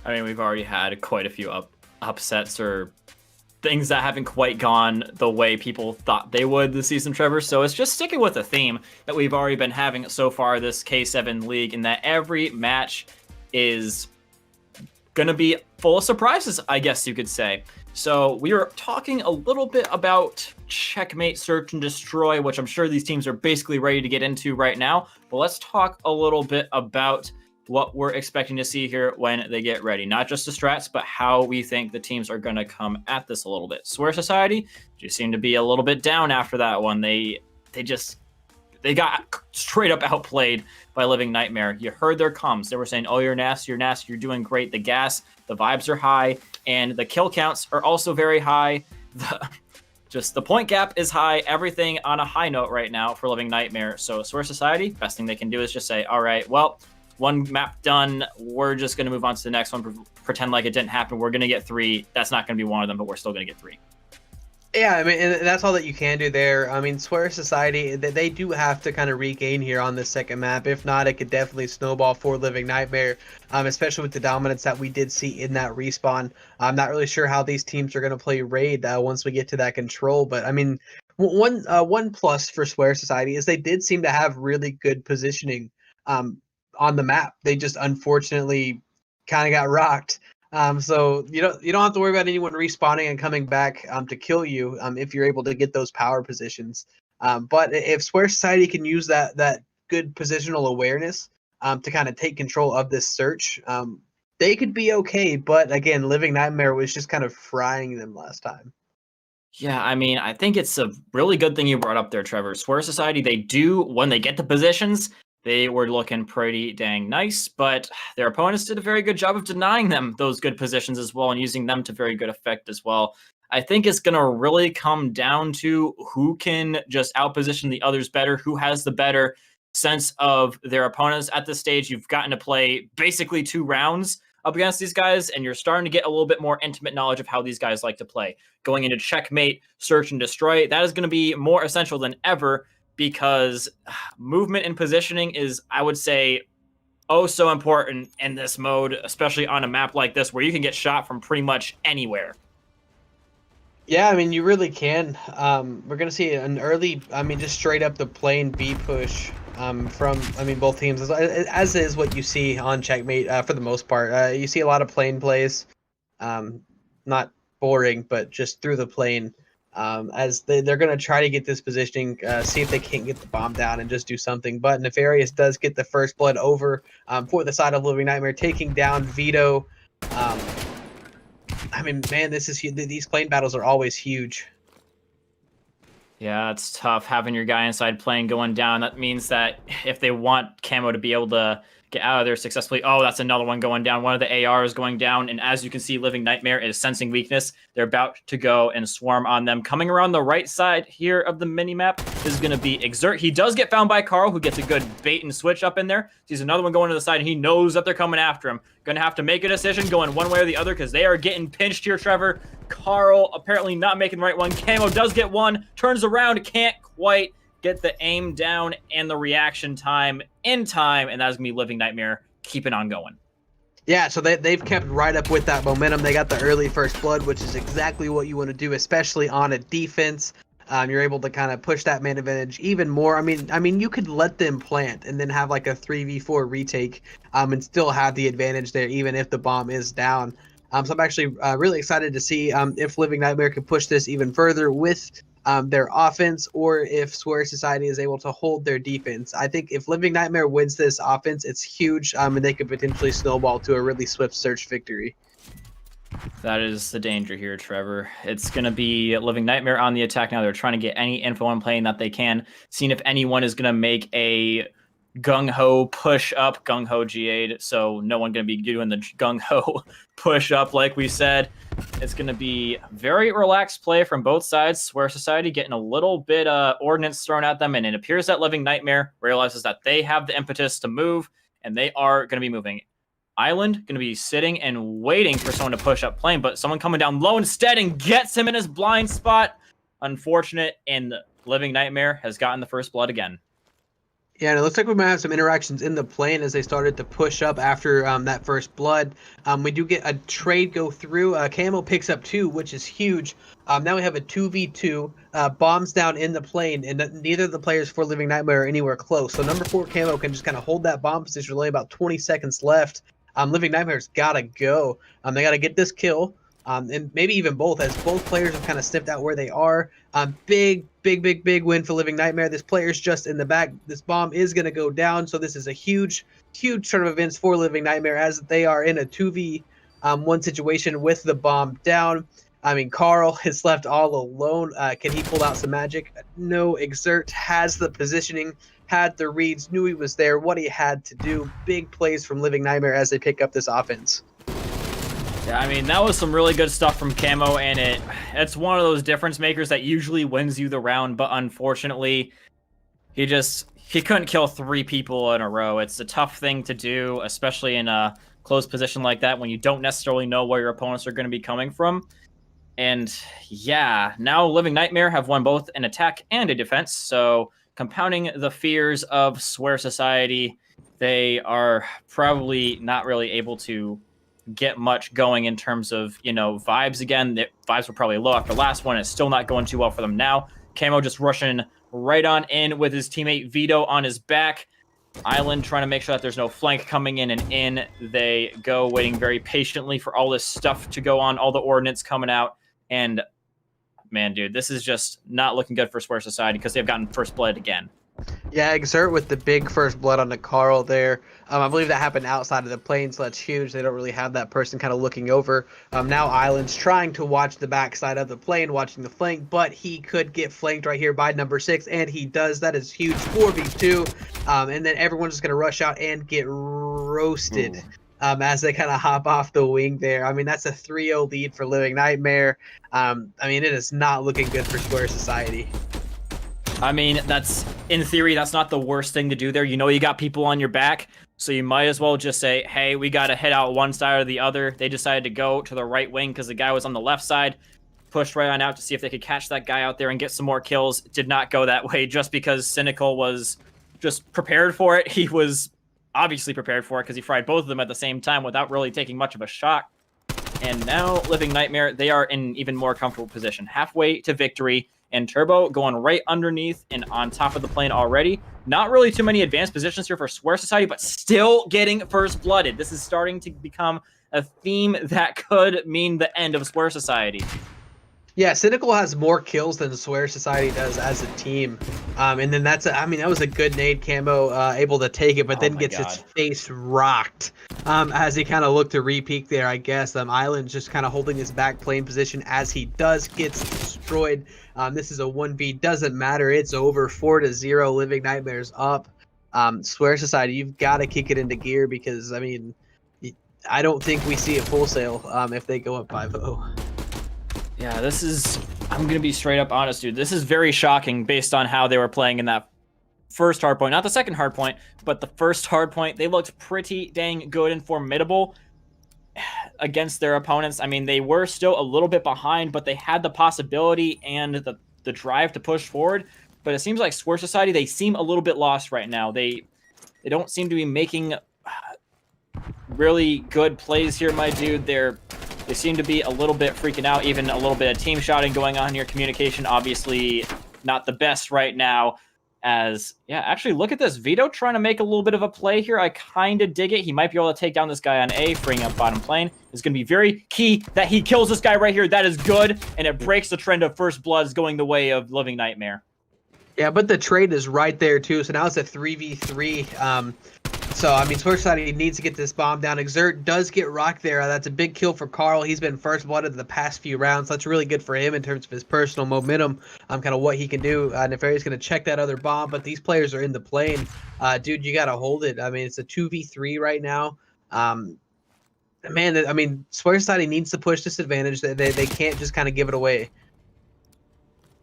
I mean, we've already had quite a few upsets or things that haven't quite gone the way people thought they would this season, Trevor. So it's just sticking with the theme that we've already been having so far this K7 league, in that every match is going to be full of surprises, I guess you could say. So we were talking a little bit about Checkmate, Search, and Destroy, which I'm sure these teams are basically ready to get into right now. But let's talk a little bit about what we're expecting to see here when they get ready. Not just the strats, but how we think the teams are going to come at this a little bit. Swear Society just seemed to be a little bit down after that one. They got straight up outplayed by Living Nightmare. You heard their comms. They were saying, oh, you're nasty, you're doing great. The gas, the vibes are high, and the kill counts are also very high. The point gap is high. Everything on a high note right now for Living Nightmare. So Swear Society, best thing they can do is just say, all right, well, one map done. We're just going to move on to the next one, pretend like it didn't happen. We're going to get 3. That's not going to be one of them, but we're still going to get 3. Yeah, I mean, and that's all that you can do there. I mean, Swear Society, they do have to kind of regain here on this second map. If not, it could definitely snowball for Living Nightmare, especially with the dominance that we did see in that respawn. I'm not really sure how these teams are going to play Raid once we get to that control, but I mean, one plus for Swear Society is they did seem to have really good positioning on the map. They just unfortunately kind of got rocked. So you don't have to worry about anyone respawning and coming back to kill you if you're able to get those power positions. But if Swear Society can use that good positional awareness to kind of take control of this search, they could be okay. But again, Living Nightmare was just kind of frying them last time. Yeah, I mean, I think it's a really good thing you brought up there, Trevor. Swear Society, they do, when they get the positions, they were looking pretty dang nice, but their opponents did a very good job of denying them those good positions as well and using them to very good effect as well. I think it's going to really come down to who can just outposition the others better, who has the better sense of their opponents. At this stage, you've gotten to play basically 2 rounds up against these guys, and you're starting to get a little bit more intimate knowledge of how these guys like to play. Going into Checkmate, Search, and Destroy, that is going to be more essential than ever, because movement and positioning is, I would say, oh so important in this mode, especially on a map like this where you can get shot from pretty much anywhere. Yeah, I mean, you really can. We're going to see an early, just straight up the plain B push from, both teams, as is what you see on Checkmate for the most part. You see a lot of plane plays, not boring, but just through the plane. As they're going to try to get this positioning, see if they can't get the bomb down and just do something. But Nefarious does get the first blood over for the side of Living Nightmare, taking down Vito. Man, this is these plane battles are always huge. Yeah, it's tough having your guy inside plane going down. That means that if they want Camo to be able to get out of there successfully, oh, that's another one going down. One of the ARs going down, and as you can see, Living Nightmare is sensing weakness. They're about to go and swarm on them. Coming around the right side here of the minimap is going to be Exert. He does get found by Carl, who gets a good bait and switch up in there. Sees another one going to the side, and he knows that they're coming after him. Going to have to make a decision going one way or the other, because they are getting pinched here, Trevor. Carl apparently not making the right one. Camo does get one, turns around, can't quite get the aim down and the reaction time in time, and that's going to be Living Nightmare keeping on going. Yeah, so they've kept right up with that momentum. They got the early first blood, which is exactly what you want to do, especially on a defense. You're able to kind of push that man advantage even more. I mean, you could let them plant and then have like a 3v4 retake, and still have the advantage there, even if the bomb is down. So I'm actually really excited to see if Living Nightmare can push this even further with their offense, or if Swear Society is able to hold their defense. I think if Living Nightmare wins this offense, it's huge, and they could potentially snowball to a really swift search victory. That is the danger here, Trevor. It's going to be Living Nightmare on the attack now. They're trying to get any info on playing that they can, seeing if anyone is going to make a gung-ho push-up, gung-ho G8, so no one going to be doing the gung-ho push-up like we said. It's going to be very relaxed play from both sides. Swear Society getting a little bit ordnance thrown at them, and it appears that Living Nightmare realizes that they have the impetus to move, and they are going to be moving. Island going to be sitting and waiting for someone to push up plane, but someone coming down low instead and gets him in his blind spot. Unfortunate, and Living Nightmare has gotten the first blood again. Yeah, and it looks like we might have some interactions in the plane as they started to push up after that first blood. We do get a trade go through. Camo picks up 2, which is huge. Now we have a 2v2. Bombs down in the plane, and neither of the players for Living Nightmare are anywhere close. So number 4 Camo can just kind of hold that bomb position. Only about 20 seconds left. Living Nightmare's got to go. They got to get this kill. And maybe even both, as both players have kind of sniffed out where they are. Big win for Living Nightmare. This player's just in the back. This bomb is going to go down, so this is a huge turn of events for Living Nightmare, as they are in a 2v1 situation with the bomb down. I mean, Carl is left all alone. Can he pull out some magic? No. Exert has the positioning, had the reads, knew he was there, what he had to do. Big plays from Living Nightmare as they pick up this offense. Yeah, I mean, that was some really good stuff from Camo, and it's one of those difference makers that usually wins you the round, but unfortunately, he couldn't kill 3 people in a row. It's a tough thing to do, especially in a close position like that when you don't necessarily know where your opponents are going to be coming from. And yeah, now Living Nightmare have won both an attack and a defense, so compounding the fears of Swear Society, they are probably not really able to get much going in terms of, vibes again. The vibes were probably low after the last one. It's still not going too well for them now. Camo just rushing right on in with his teammate Vito on his back. Island trying to make sure that there's no flank coming in, and in they go, waiting very patiently for all this stuff to go on, all the ordnance coming out. And man, dude, this is just not looking good for Swear Society because they've gotten first blood again. Yeah, Exert with the big first blood on the Carl there. I believe that happened outside of the plane, so that's huge. They don't really have that person kind of looking over. Now Island's trying to watch the backside of the plane, watching the flank, but he could get flanked right here by number 6, and he does. That is huge. 4v2. And then everyone's just going to rush out and get roasted as they kind of hop off the wing there. I mean, that's a 3-0 lead for Living Nightmare. I mean, it is not looking good for Square Society. I mean, in theory, that's not the worst thing to do there. You got people on your back, so you might as well just say, hey, we got to hit out one side or the other. They decided to go to the right wing because the guy was on the left side, pushed right on out to see if they could catch that guy out there and get some more kills. Did not go that way just because Cynical was just prepared for it. He was obviously prepared for it because he fried both of them at the same time without really taking much of a shock. And now Living Nightmare, they are in even more comfortable position, halfway to victory. And Turbo going right underneath and on top of the plane already. Not really too many advanced positions here for Swear Society, but still getting first blooded. This is starting to become a theme that could mean the end of Swear Society. Yeah, Cynical has more kills than Swear Society does as a team. And then that was a good nade. Camo able to take it, but then gets his face rocked as he kind of looked to re-peek there, I guess. Island's just kind of holding his back plane position as he gets destroyed. This is a 1v, doesn't matter. It's over. 4-0, Living Nightmares up. Swear Society, you've got to kick it into gear because, I mean, I don't think we see it wholesale if they go up 5-0. Yeah, I'm going to be straight up honest, dude. This is very shocking based on how they were playing in that first hardpoint. Not the second hardpoint, but the first hardpoint. They looked pretty dang good and formidable against their opponents. I mean, they were still a little bit behind, but they had the possibility and the drive to push forward. But it seems like Swear Society, they seem a little bit lost right now. They don't seem to be making really good plays here, my dude. They seem to be a little bit freaking out, even a little bit of team shouting going on here. Communication obviously not the best right now. As, yeah, actually, look at this. Vito trying to make a little bit of a play here. I kind of dig it. He might be able to take down this guy on A, freeing up bottom plane. It's going to be very key that he kills this guy right here. That is good, and it breaks the trend of First Bloods going the way of Living Nightmare. Yeah, but the trade is right there, too. So now it's a 3v3. So, I mean, Swerve Society needs to get this bomb down. Exert does get rocked there. That's a big kill for Carl. He's been first blooded the past few rounds. That's really good for him in terms of his personal momentum, kind of what he can do. Nefarious going to check that other bomb, but these players are in the plane. Dude, you got to hold it. I mean, it's a 2v3 right now. Man, I mean, Swerve Society needs to push this advantage. They can't just kind of give it away.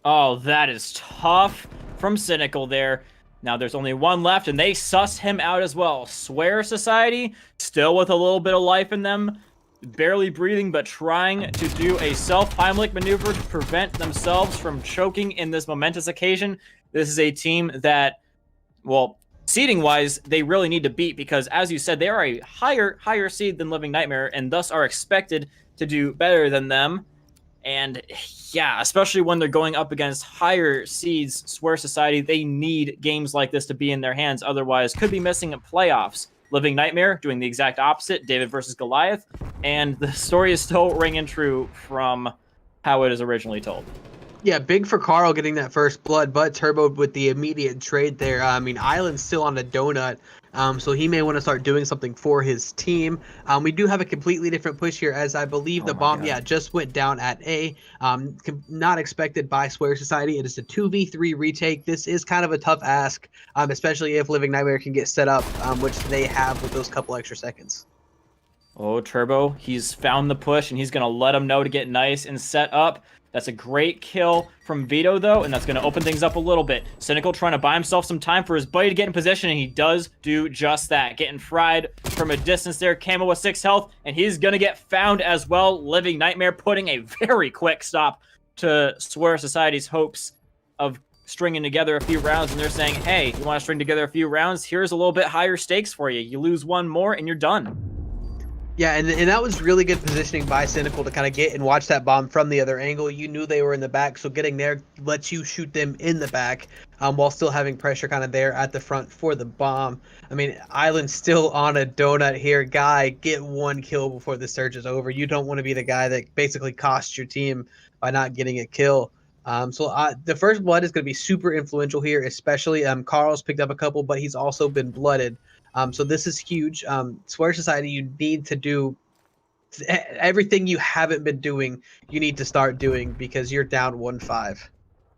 Oh, that is tough from Cynical there. Now there's only one left, and they suss him out as well. Swear Society, still with a little bit of life in them, barely breathing, but trying to do a self-Heimlich maneuver to prevent themselves from choking in this momentous occasion. This is a team that, well, seeding-wise, they really need to beat because, as you said, they are a higher seed than Living Nightmare, and thus are expected to do better than them. And yeah, especially when they're going up against higher seeds, Swear Society, they need games like this to be in their hands. Otherwise, could be missing at playoffs. Living Nightmare doing the exact opposite, David versus Goliath. And the story is still ringing true from how it is originally told. Yeah, big for Carl getting that first blood, but Turbo with the immediate trade there. I mean, Island's still on a donut, so he may want to start doing something for his team. We do have a completely different push here, as I believe the bomb, just went down at A. Not expected by Swear Society. It is a 2v3 retake. This is kind of a tough ask, especially if Living Nightmare can get set up, which they have with those couple extra seconds. Oh, Turbo, he's found the push, and he's going to let him know to get nice and set up. That's a great kill from Vito, though, and that's going to open things up a little bit. Cynical trying to buy himself some time for his buddy to get in position, and he does do just that. Getting fried from a distance there. Camo with 6 health, and he's going to get found as well. Living Nightmare putting a very quick stop to Swear Society's hopes of stringing together a few rounds, and they're saying, hey, you want to string together a few rounds? Here's a little bit higher stakes for you. You lose one more, and you're done. Yeah, and that was really good positioning by Cynical to kind of get and watch that bomb from the other angle. You knew they were in the back, so getting there lets you shoot them in the back while still having pressure kind of there at the front for the bomb. I mean, Island's still on a donut here. Guy, get one kill before the surge is over. You don't want to be the guy that basically costs your team by not getting a kill. The first blood is going to be super influential here, especially Carl's picked up a couple, but he's also been blooded. So this is huge. Swear Society, you need to do everything you haven't been doing. You need to start doing because you're down 1-5.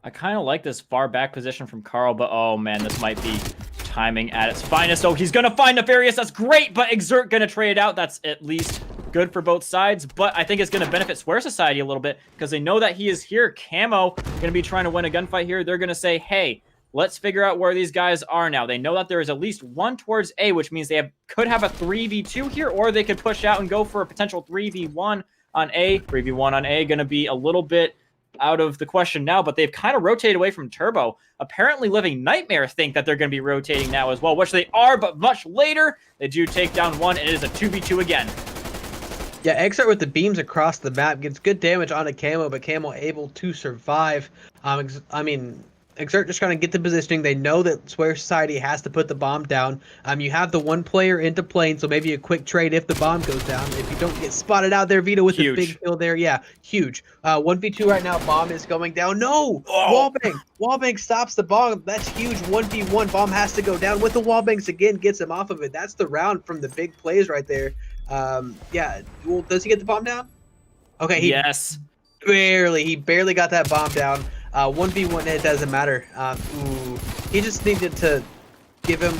I kind of like this far back position from Carl, but oh man, this might be timing at its finest. Oh, he's going to find Nefarious. That's great, but Exert going to trade it out. That's at least good for both sides, but I think it's going to benefit Swear Society a little bit because they know that he is here. Camo going to be trying to win a gunfight here. They're going to say, hey, let's figure out where these guys are now. They know that there is at least one towards A, which means they could have a 3v2 here, or they could push out and go for a potential 3v1 on A. 3v1 on A going to be a little bit out of the question now, but they've kind of rotated away from Turbo. Apparently Living Nightmare think that they're going to be rotating now as well, which they are, but much later. They do take down one, and it is a 2v2 again. Yeah, Exert with the beams across the map gets good damage on a Camo, but Camo able to survive. Exert just trying to get the positioning. They know that Swear Society has to put the bomb down. You have the one player into plane, so maybe a quick trade if the bomb goes down. If you don't get spotted out there, Vito with a big kill there. Yeah, huge. 1v2 right now. Bomb is going down. No! Oh. Wallbang stops the bomb. That's huge. 1v1. Bomb has to go down with the wallbangs again. Gets him off of it. That's the round from the big plays right there. Yeah. Well, does he get the bomb down? Okay. Yes. He barely got that bomb down. 1v1, it doesn't matter. He just needed to give him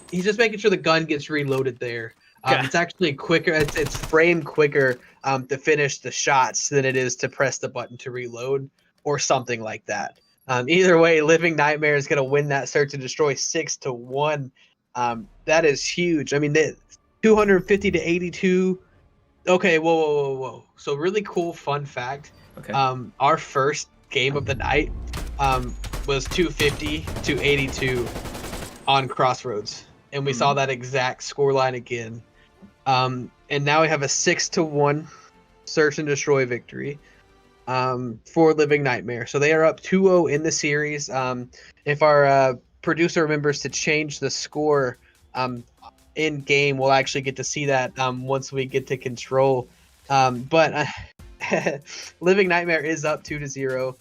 he's just making sure the gun gets reloaded there. It's actually quicker. It's framed quicker to finish the shots than it is to press the button to reload or something like that. Either way, Living Nightmare is going to win that search and destroy 6-1. That is huge. I mean, 250 to 82. Okay, whoa. So really cool fun fact. Okay. Our first game of the night was 250 to 82 on Crossroads, and we saw that exact scoreline again. And now we have a 6-1 search and destroy victory. for Living Nightmare. So they are up 2-0 in the series. If our producer remembers to change the score in game, we'll actually get to see that once we get to control. But Living Nightmare is up 2-0.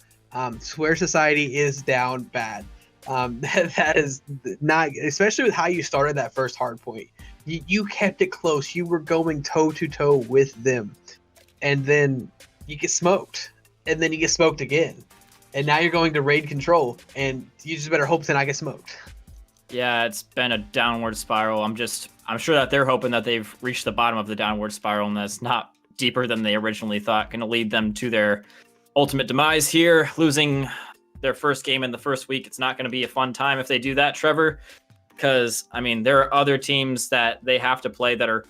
Swear Society is down bad. That is not, especially with how you started that first hard point. You kept it close. You were going toe to toe with them, and then you get smoked, and then you get smoked again, and now you're going to raid control, and you just better hope to not get smoked. Yeah, it's been a downward spiral. I'm sure that they're hoping that they've reached the bottom of the downward spiral, and that's not deeper than they originally thought. Going to lead them to their ultimate demise here, losing their first game in the first week. It's not going to be a fun time if they do that, Trevor, because, I mean, there are other teams that they have to play that are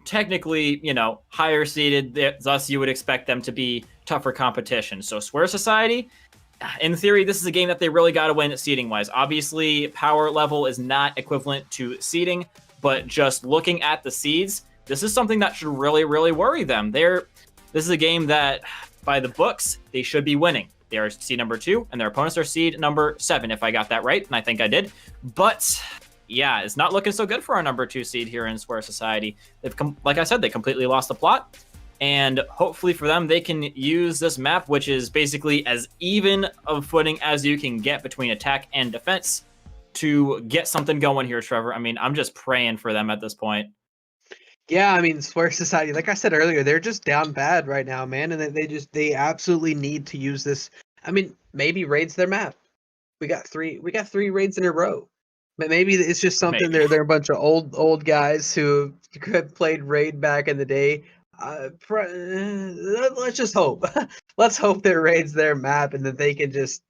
technically, higher seeded. Thus, you would expect them to be tougher competition. So Swear Society, in theory, this is a game that they really got to win seeding-wise. Obviously, power level is not equivalent to seeding, but just looking at the seeds, this is something that should really, really worry them. This is a game that, by the books, they should be winning. They are seed number 2, and their opponents are seed number 7, if I got that right, and I think I did. But yeah, it's not looking so good for our number 2 seed here in Swear Society. Like I said, they completely lost the plot, and hopefully for them, they can use this map, which is basically as even of footing as you can get between attack and defense, to get something going here, Trevor. I mean, I'm just praying for them at this point. Yeah, I mean, Swear Society, like I said earlier, they're just down bad right now, man, and they absolutely need to use this. I mean, maybe raid's their map. We got three raids in a row. But maybe it's just something they're a bunch of old guys who played raid back in the day. Let's just hope. Let's hope that raid's their map and that they can just,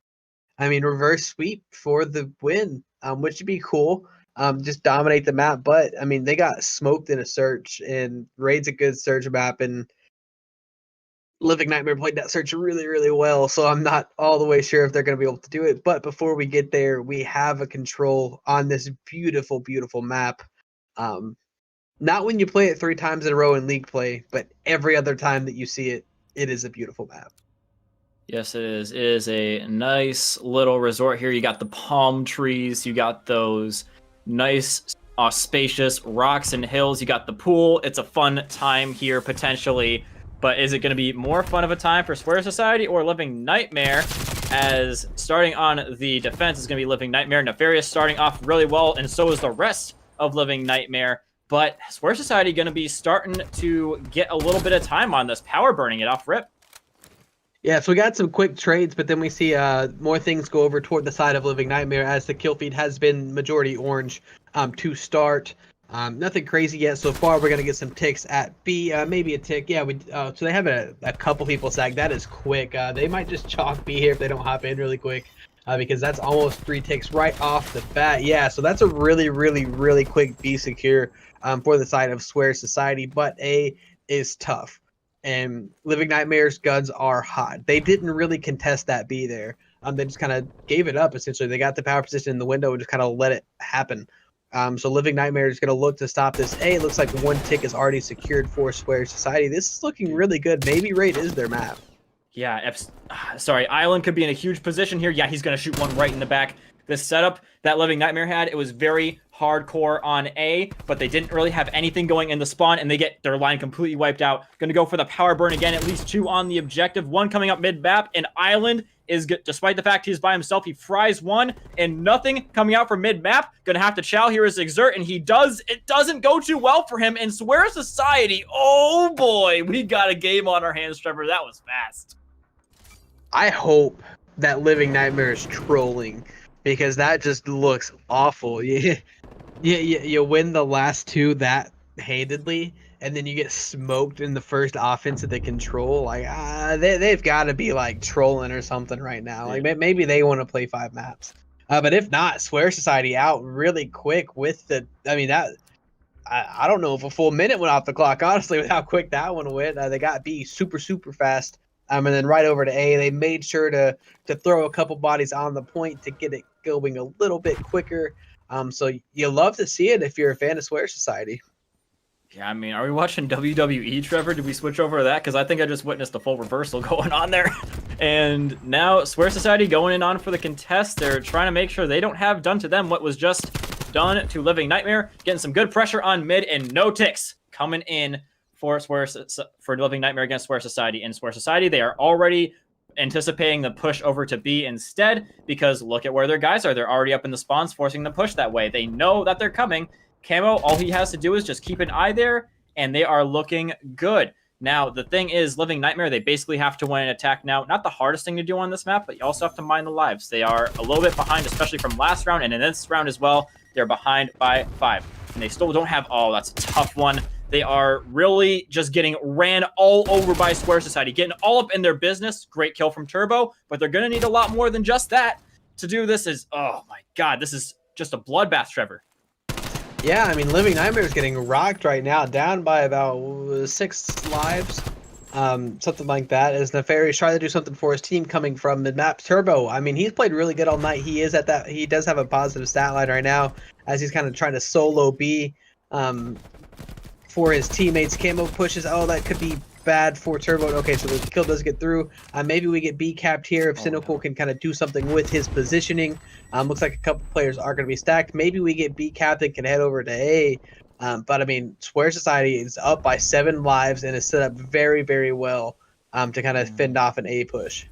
reverse sweep for the win, which would be cool. Just dominate the map, but I mean, they got smoked in a search, and raid's a good search map, and Living Nightmare played that search really, really well, so I'm not all the way sure if they're going to be able to do it. But before we get there, we have a control on this beautiful, beautiful map. Not when you play it 3 times in a row in league play, but every other time that you see it, it is a beautiful map. Yes, it is. It is a nice little resort here. You got the palm trees. You got those nice, spacious rocks and hills. You got the pool. It's a fun time here, potentially. But is it going to be more fun of a time for Swear Society or Living Nightmare? As starting on the defense is going to be Living Nightmare. Nefarious starting off really well, and so is the rest of Living Nightmare. But Swear Society going to be starting to get a little bit of time on this. Power burning it off rip. Yeah, so we got some quick trades, but then we see more things go over toward the side of Living Nightmare as the kill feed has been majority orange to start. Nothing crazy yet so far. We're going to get some ticks at B, maybe a tick. Yeah, so they have a couple people sag. That is quick. They might just chalk B here if they don't hop in really quick because that's almost 3 ticks right off the bat. Yeah, so that's a really, really, really quick B secure for the side of Swear Society, but A is tough. And Living Nightmare's guns are hot. They didn't really contest that B there. They just kind of gave it up, essentially. They got the power position in the window and just kind of let it happen. So Living Nightmare is going to look to stop this. A, it looks like 1 tick is already secured for Swear Society. This is looking really good. Maybe raid is their map. Yeah, sorry, Island could be in a huge position here. Yeah, he's going to shoot one right in the back. This setup that Living Nightmare had, it was very hardcore on A, but they didn't really have anything going in the spawn, and they get their line completely wiped out. Going to go for the power burn again, at least 2 on the objective. 1 coming up mid-map, and Island is, despite the fact he's by himself, he fries 1, and nothing coming out from mid-map. Going to have to chow here as Exert, and it doesn't go too well for him, and Swear Society, oh boy, we got a game on our hands, Trevor. That was fast. I hope that Living Nightmare is trolling, because that just looks awful. You win the last 2 that handedly, and then you get smoked in the first offense that they control. Like, they've got to be like trolling or something right now. Like maybe they want to play 5 maps. But if not, Swear Society out really quick with the. I mean that. I don't know if a full minute went off the clock, honestly, with how quick that one went. They got B super fast. And then right over to A, they made sure to throw a couple bodies on the point to get it going a little bit quicker. So you love to see it if you're a fan of Swear Society. Yeah, I mean, are we watching WWE, Trevor? Did we switch over to that? Because I think I just witnessed a full reversal going on there. And now Swear Society going in on for the contest. They're trying to make sure they don't have done to them what was just done to Living Nightmare. Getting some good pressure on mid, and no ticks coming in for Living Nightmare against Swear Society. In Swear Society, they are already anticipating the push over to B instead, because look at where their guys are. They're already up in the spawns, forcing the push that way. They know that they're coming. Camo, all he has to do is just keep an eye there, and they are looking good. Now, the thing is, Living Nightmare, they basically have to win an attack now. Not the hardest thing to do on this map, but you also have to mine the lives. They are a little bit behind, especially from last round, and in this round as well, they're behind by 5. And they still don't have... Oh, that's a tough one. They are really just getting ran all over by Swear Society, getting all up in their business. Great kill from Turbo, but they're going to need a lot more than just that to do this. Oh my God, this is just a bloodbath, Trevor. Yeah, I mean, Living Nightmare is getting rocked right now, down by about 6 lives, something like that. As Nefarious tries to do something for his team coming from mid-map. Turbo, I mean, he's played really good all night. He is at that. He does have a positive stat line right now, as he's kind of trying to solo B for his teammates. Camo pushes. Oh, that could be bad for Turbo. Okay, so the kill does get through. Maybe we get B capped here if Cynical can kind of do something with his positioning. Looks like a couple players are going to be stacked. Maybe we get B capped and can head over to A. But I mean, Swear Society is up by 7 lives and is set up very, very well to kind of fend off an A push.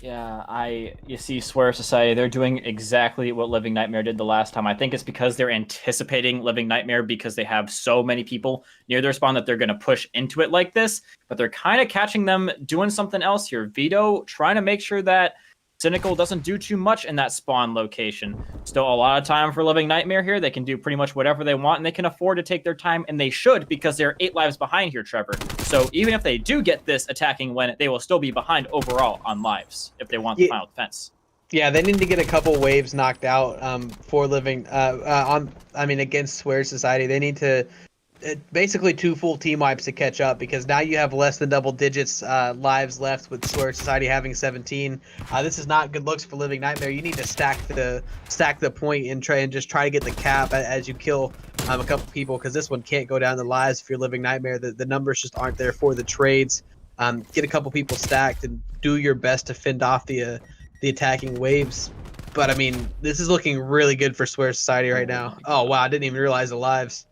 Yeah, you see Swear Society, they're doing exactly what Living Nightmare did the last time. I think it's because they're anticipating Living Nightmare because they have so many people near their spawn that they're going to push into it like this, but they're kind of catching them doing something else here. Vito trying to make sure that Cynical doesn't do too much in that spawn location. Still a lot of time for Living Nightmare here. They can do pretty much whatever they want, and they can afford to take their time, and they should, because they're 8 lives behind here, Trevor. So even if they do get this attacking win, they will still be behind overall on lives if they want the final defense. Yeah, they need to get a couple waves knocked out for Living against Swear Society. They need to basically 2 full team wipes to catch up, because now you have less than double digits lives left with Swear Society having 17. This is not good looks for Living Nightmare. You need to stack the point and try to get the cap as you kill a couple people, because this one can't go down the lives if you're Living Nightmare. The numbers just aren't there for the trades. Get a couple people stacked and do your best to fend off the attacking waves. But I mean, this is looking really good for Swear Society right now. Oh wow, I didn't even realize the lives.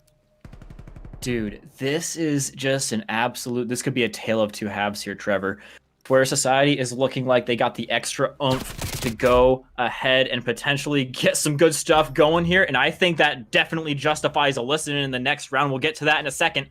Dude, this is just an absolute... This could be a tale of 2 halves here, Trevor. Swear Society is looking like they got the extra oomph to go ahead and potentially get some good stuff going here, and I think that definitely justifies a listen in the next round. We'll get to that in a second.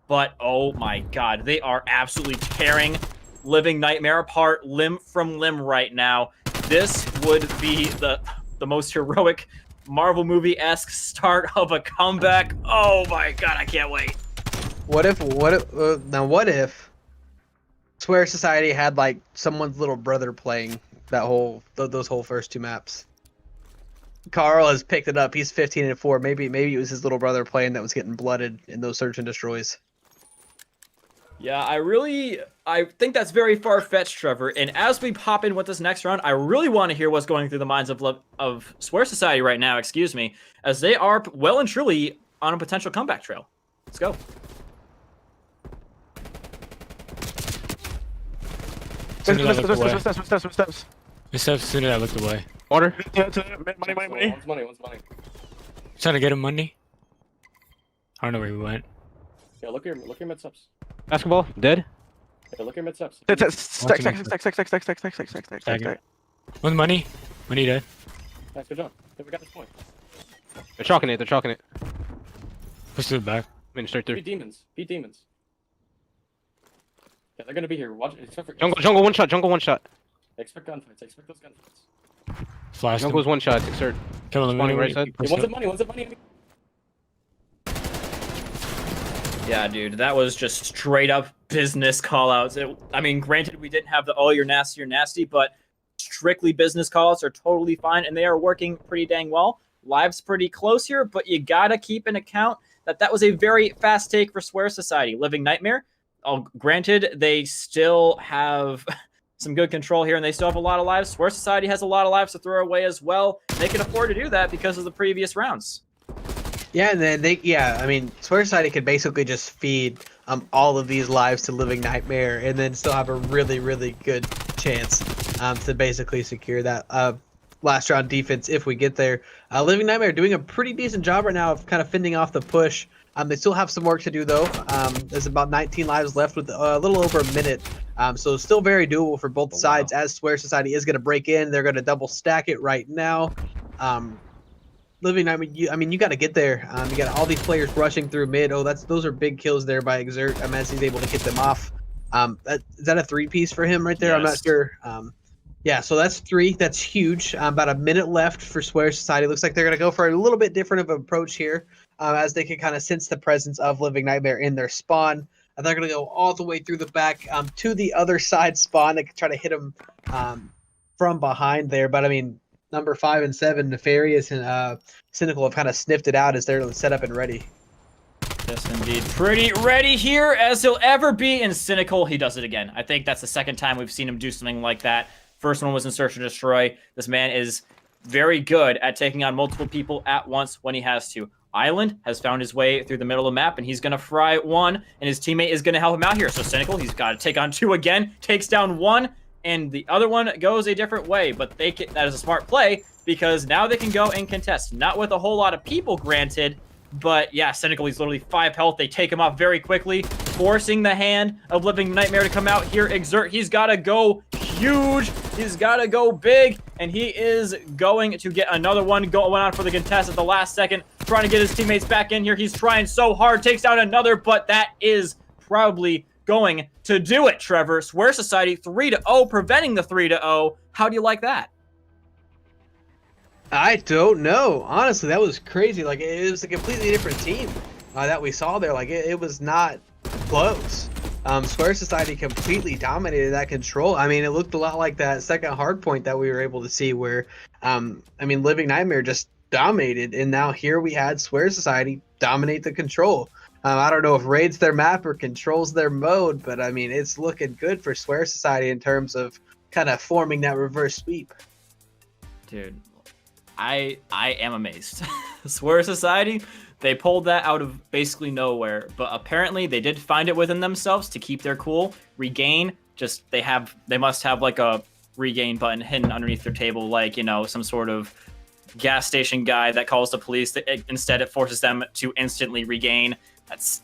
But, oh my God, they are absolutely tearing Living Nightmare apart limb from limb right now. This would be the most heroic Marvel movie-esque start of a comeback. Oh my God, I can't wait. What if Swear Society had like someone's little brother playing those whole first 2 maps? Carl has picked it up. He's 15-4. Maybe it was his little brother playing that was getting blooded in those search and destroys. Yeah, I think that's very far-fetched, Trevor. And as we pop in with this next round, I really want to hear what's going through the minds of Swear Society right now, as they are well and truly on a potential comeback trail. Let's go. Steps. Soon as I looked away. Order. Money. Trying to get him money. I don't know where he went. Yeah, look your mid steps. Basketball, dead. Yeah, look your mid steps. Stack. What's money? Money dead. Nice, good job. Okay, we got this point. They're chalking it. Push to the back. I mean, straight through. Beat demons. Yeah, they're gonna be here. Watch. Jungle one shot. Expect gunfights. Expect those gunfights. Flash. Jungle's one shot. Exert. Kill him. Right side. One's at money. Yeah, dude, that was just straight up business call-outs. I mean, granted, we didn't have the "oh, you're nasty," but strictly business calls are totally fine, and they are working pretty dang well. Live's pretty close here, but you gotta keep in account that was a very fast take for Swear Society. Living Nightmare, granted, they still have some good control here, and they still have a lot of lives. Swear Society has a lot of lives to throw away as well. They can afford to do that because of the previous rounds. Yeah, and then I mean, Swear Society could basically just feed all of these lives to Living Nightmare, and then still have a really, really good chance to basically secure that last round defense if we get there. Living Nightmare doing a pretty decent job right now of kind of fending off the push. They still have some work to do though. There's about 19 lives left with a little over a minute. So still very doable for both sides. As Swear Society is going to break in, they're going to double stack it right now. Living, I mean, you got to get there. You got all these players rushing through mid. Oh, those are big kills there by Exert. As he's able to get them off. Is that a 3-piece for him right there? Yes. I'm not sure. Yeah, so that's 3. That's huge. About a minute left for Swear Society. Looks like they're going to go for a little bit different of an approach here, as they can kind of sense the presence of Living Nightmare in their spawn. They're going to go all the way through the back to the other side spawn. They can try to hit them from behind there. But, I mean, number 5 and 7, Nefarious and Cynical have kind of sniffed it out as they're set up and ready. Yes, indeed. Pretty ready here as he'll ever be. In Cynical, he does it again. I think that's the second time we've seen him do something like that. First one was in Search and Destroy. This man is very good at taking on multiple people at once when he has to. Island has found his way through the middle of the map, and he's going to fry 1, and his teammate is going to help him out here. So Cynical, he's got to take on 2 again, takes down 1, and the other one goes a different way. But that is a smart play, because now they can go and contest. Not with a whole lot of people, granted, but yeah, Cynical, he's literally 5 health. They take him off very quickly, forcing the hand of Living Nightmare to come out here. Exert, he's got to go huge. He's got to go big, and he is going to get another one going on for the contest at the last second, trying to get his teammates back in here. He's trying so hard, takes down another, but that is probably going to do it, Trevor. Swear Society 3-0, preventing the 3-0. How do you like that? I don't know. Honestly, that was crazy. Like, it was a completely different team that we saw there. Like, it was not close. Swear Society completely dominated that control. I mean, it looked a lot like that second hardpoint that we were able to see where, I mean, Living Nightmare just dominated. And now here we had Swear Society dominate the control. I don't know if Raid's their map or Control's their mode, but I mean, it's looking good for Swear Society in terms of kind of forming that reverse sweep. Dude, I am amazed. Swear Society, they pulled that out of basically nowhere, but apparently they did find it within themselves to keep their cool, regain. Just they must have like a regain button hidden underneath their table, like, you know, some sort of gas station guy that calls the police. Instead, it forces them to instantly regain. That's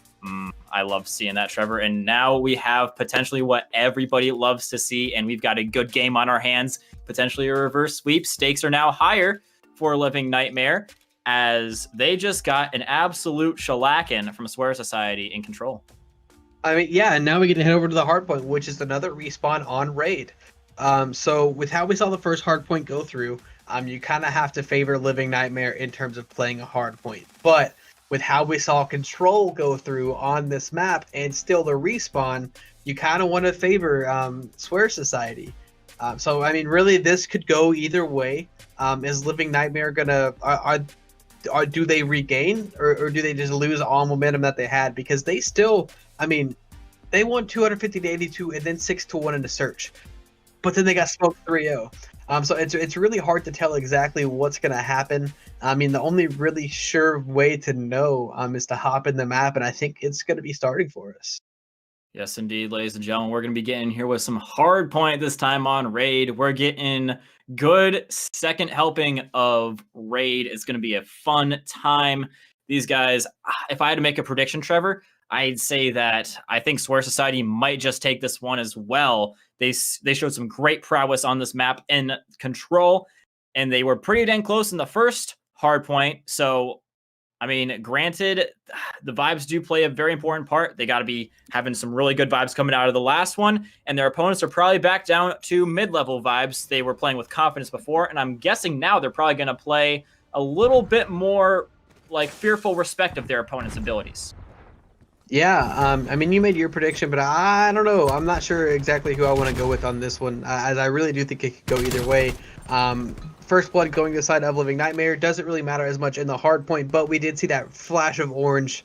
I love seeing that, Trevor. And now we have potentially what everybody loves to see, and we've got a good game on our hands. Potentially a reverse sweep. Stakes are now higher for Living Nightmare, as they just got an absolute shellacking from Swear Society in Control. I mean, yeah, and now we get to head over to the hardpoint, which is another respawn on Raid. So with how we saw the first hardpoint go through, you kind of have to favor Living Nightmare in terms of playing a hardpoint. But with how we saw Control go through on this map and still the respawn, you kind of want to favor Swear Society. So, I mean, really, this could go either way. Is Living Nightmare gonna do they regain, or do they just lose all momentum that they had? Because they still, I mean, they won 250 to 82 and then 6-1 in the search, but then they got smoked 3-0. So it's really hard to tell exactly what's gonna happen. I mean, the only really sure way to know is to hop in the map, and I think it's gonna be starting for us. Yes, indeed, ladies and gentlemen. We're going to be getting here with some hard point this time on Raid. We're getting good second helping of Raid. It's going to be a fun time. These guys, if I had to make a prediction, Trevor, I'd say that I think Swear Society might just take this one as well. They showed some great prowess on this map in Control, and they were pretty dang close in the first hard point. So, I mean, granted, the vibes do play a very important part. They got to be having some really good vibes coming out of the last one, and their opponents are probably back down to mid-level vibes. They were playing with confidence before, and I'm guessing now they're probably going to play a little bit more like fearful respect of their opponent's abilities. Yeah, I mean, you made your prediction, but I don't know. I'm not sure exactly who I want to go with on this one, as I really do think it could go either way. First blood going to the side of Living Nightmare doesn't really matter as much in the hard point, but we did see that flash of orange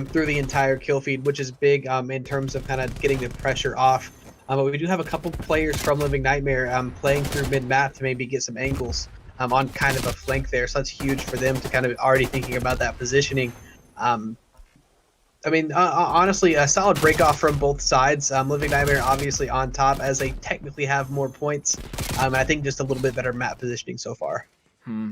through the entire kill feed, which is big in terms of kind of getting the pressure off. But we do have a couple players from Living Nightmare playing through mid-map to maybe get some angles. on kind of a flank there. So that's huge for them to kind of already thinking about that positioning. I mean, honestly, a solid break off from both sides. Living Nightmare obviously on top as they technically have more points. I think just a little bit better map positioning so far.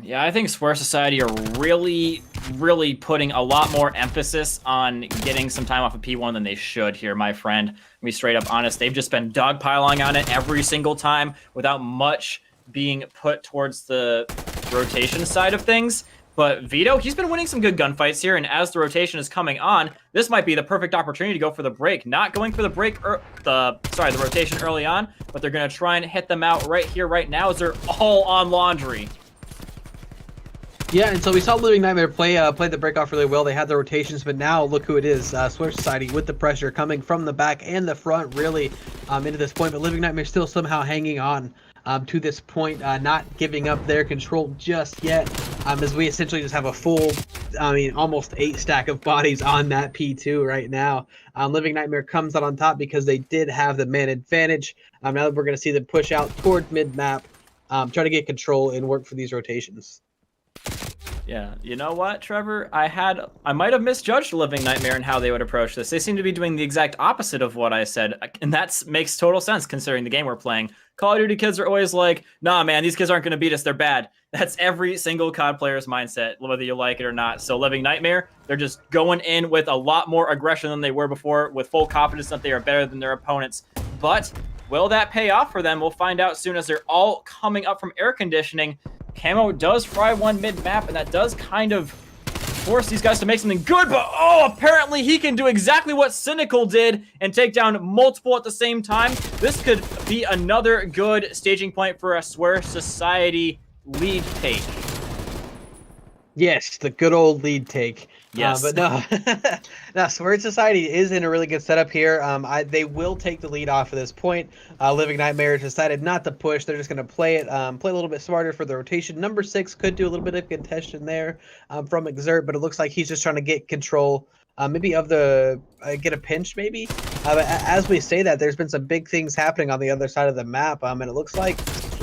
Yeah, I think Swear Society are really, really putting a lot more emphasis on getting some time off of P1 than they should here, my friend. To be straight up honest, they've just been dogpiling on it every single time without much being put towards the rotation side of things. But Vito, he's been winning some good gunfights here, and as the rotation is coming on, this might be the perfect opportunity to go for the break. Not going for the break, the rotation early on, but they're going to try and hit them out right here, right now, as they're all on laundry. Yeah, and so we saw Living Nightmare play the break off really well. They had the rotations, but now look who it is. Swear Society with the pressure coming from the back and the front really into this point, but Living Nightmare still somehow hanging on to this point, not giving up their control just yet, as we essentially just have a full, almost 8 stack of bodies on that P2 right now. Living Nightmare comes out on top because they did have the man advantage. Now that we're going to see them push out toward mid-map, try to get control and work for these rotations. Yeah, you know what, Trevor? I might have misjudged Living Nightmare and how they would approach this. They seem to be doing the exact opposite of what I said, and that makes total sense considering the game we're playing. Call of Duty kids are always like, nah, man, these kids aren't going to beat us, they're bad. That's every single COD player's mindset, whether you like it or not. So Living Nightmare, they're just going in with a lot more aggression than they were before, with full confidence that they are better than their opponents. But will that pay off for them? We'll find out soon as they're all coming up from air conditioning. Camo does fry one mid-map, and that does kind of force these guys to make something good, but apparently he can do exactly what Cynical did and take down multiple at the same time. This could be another good staging point for a Swear Society lead take. Yes, the good old lead take. Yes. But no, no, Swear Society is in a really good setup here. They will take the lead off of this point. Living Nightmare decided not to push. They're just going to play it, play a little bit smarter for the rotation. Number 6 could do a little bit of contention there from Exert, but it looks like he's just trying to get control, maybe of the, get a pinch maybe. But as we say that, there's been some big things happening on the other side of the map, and it looks like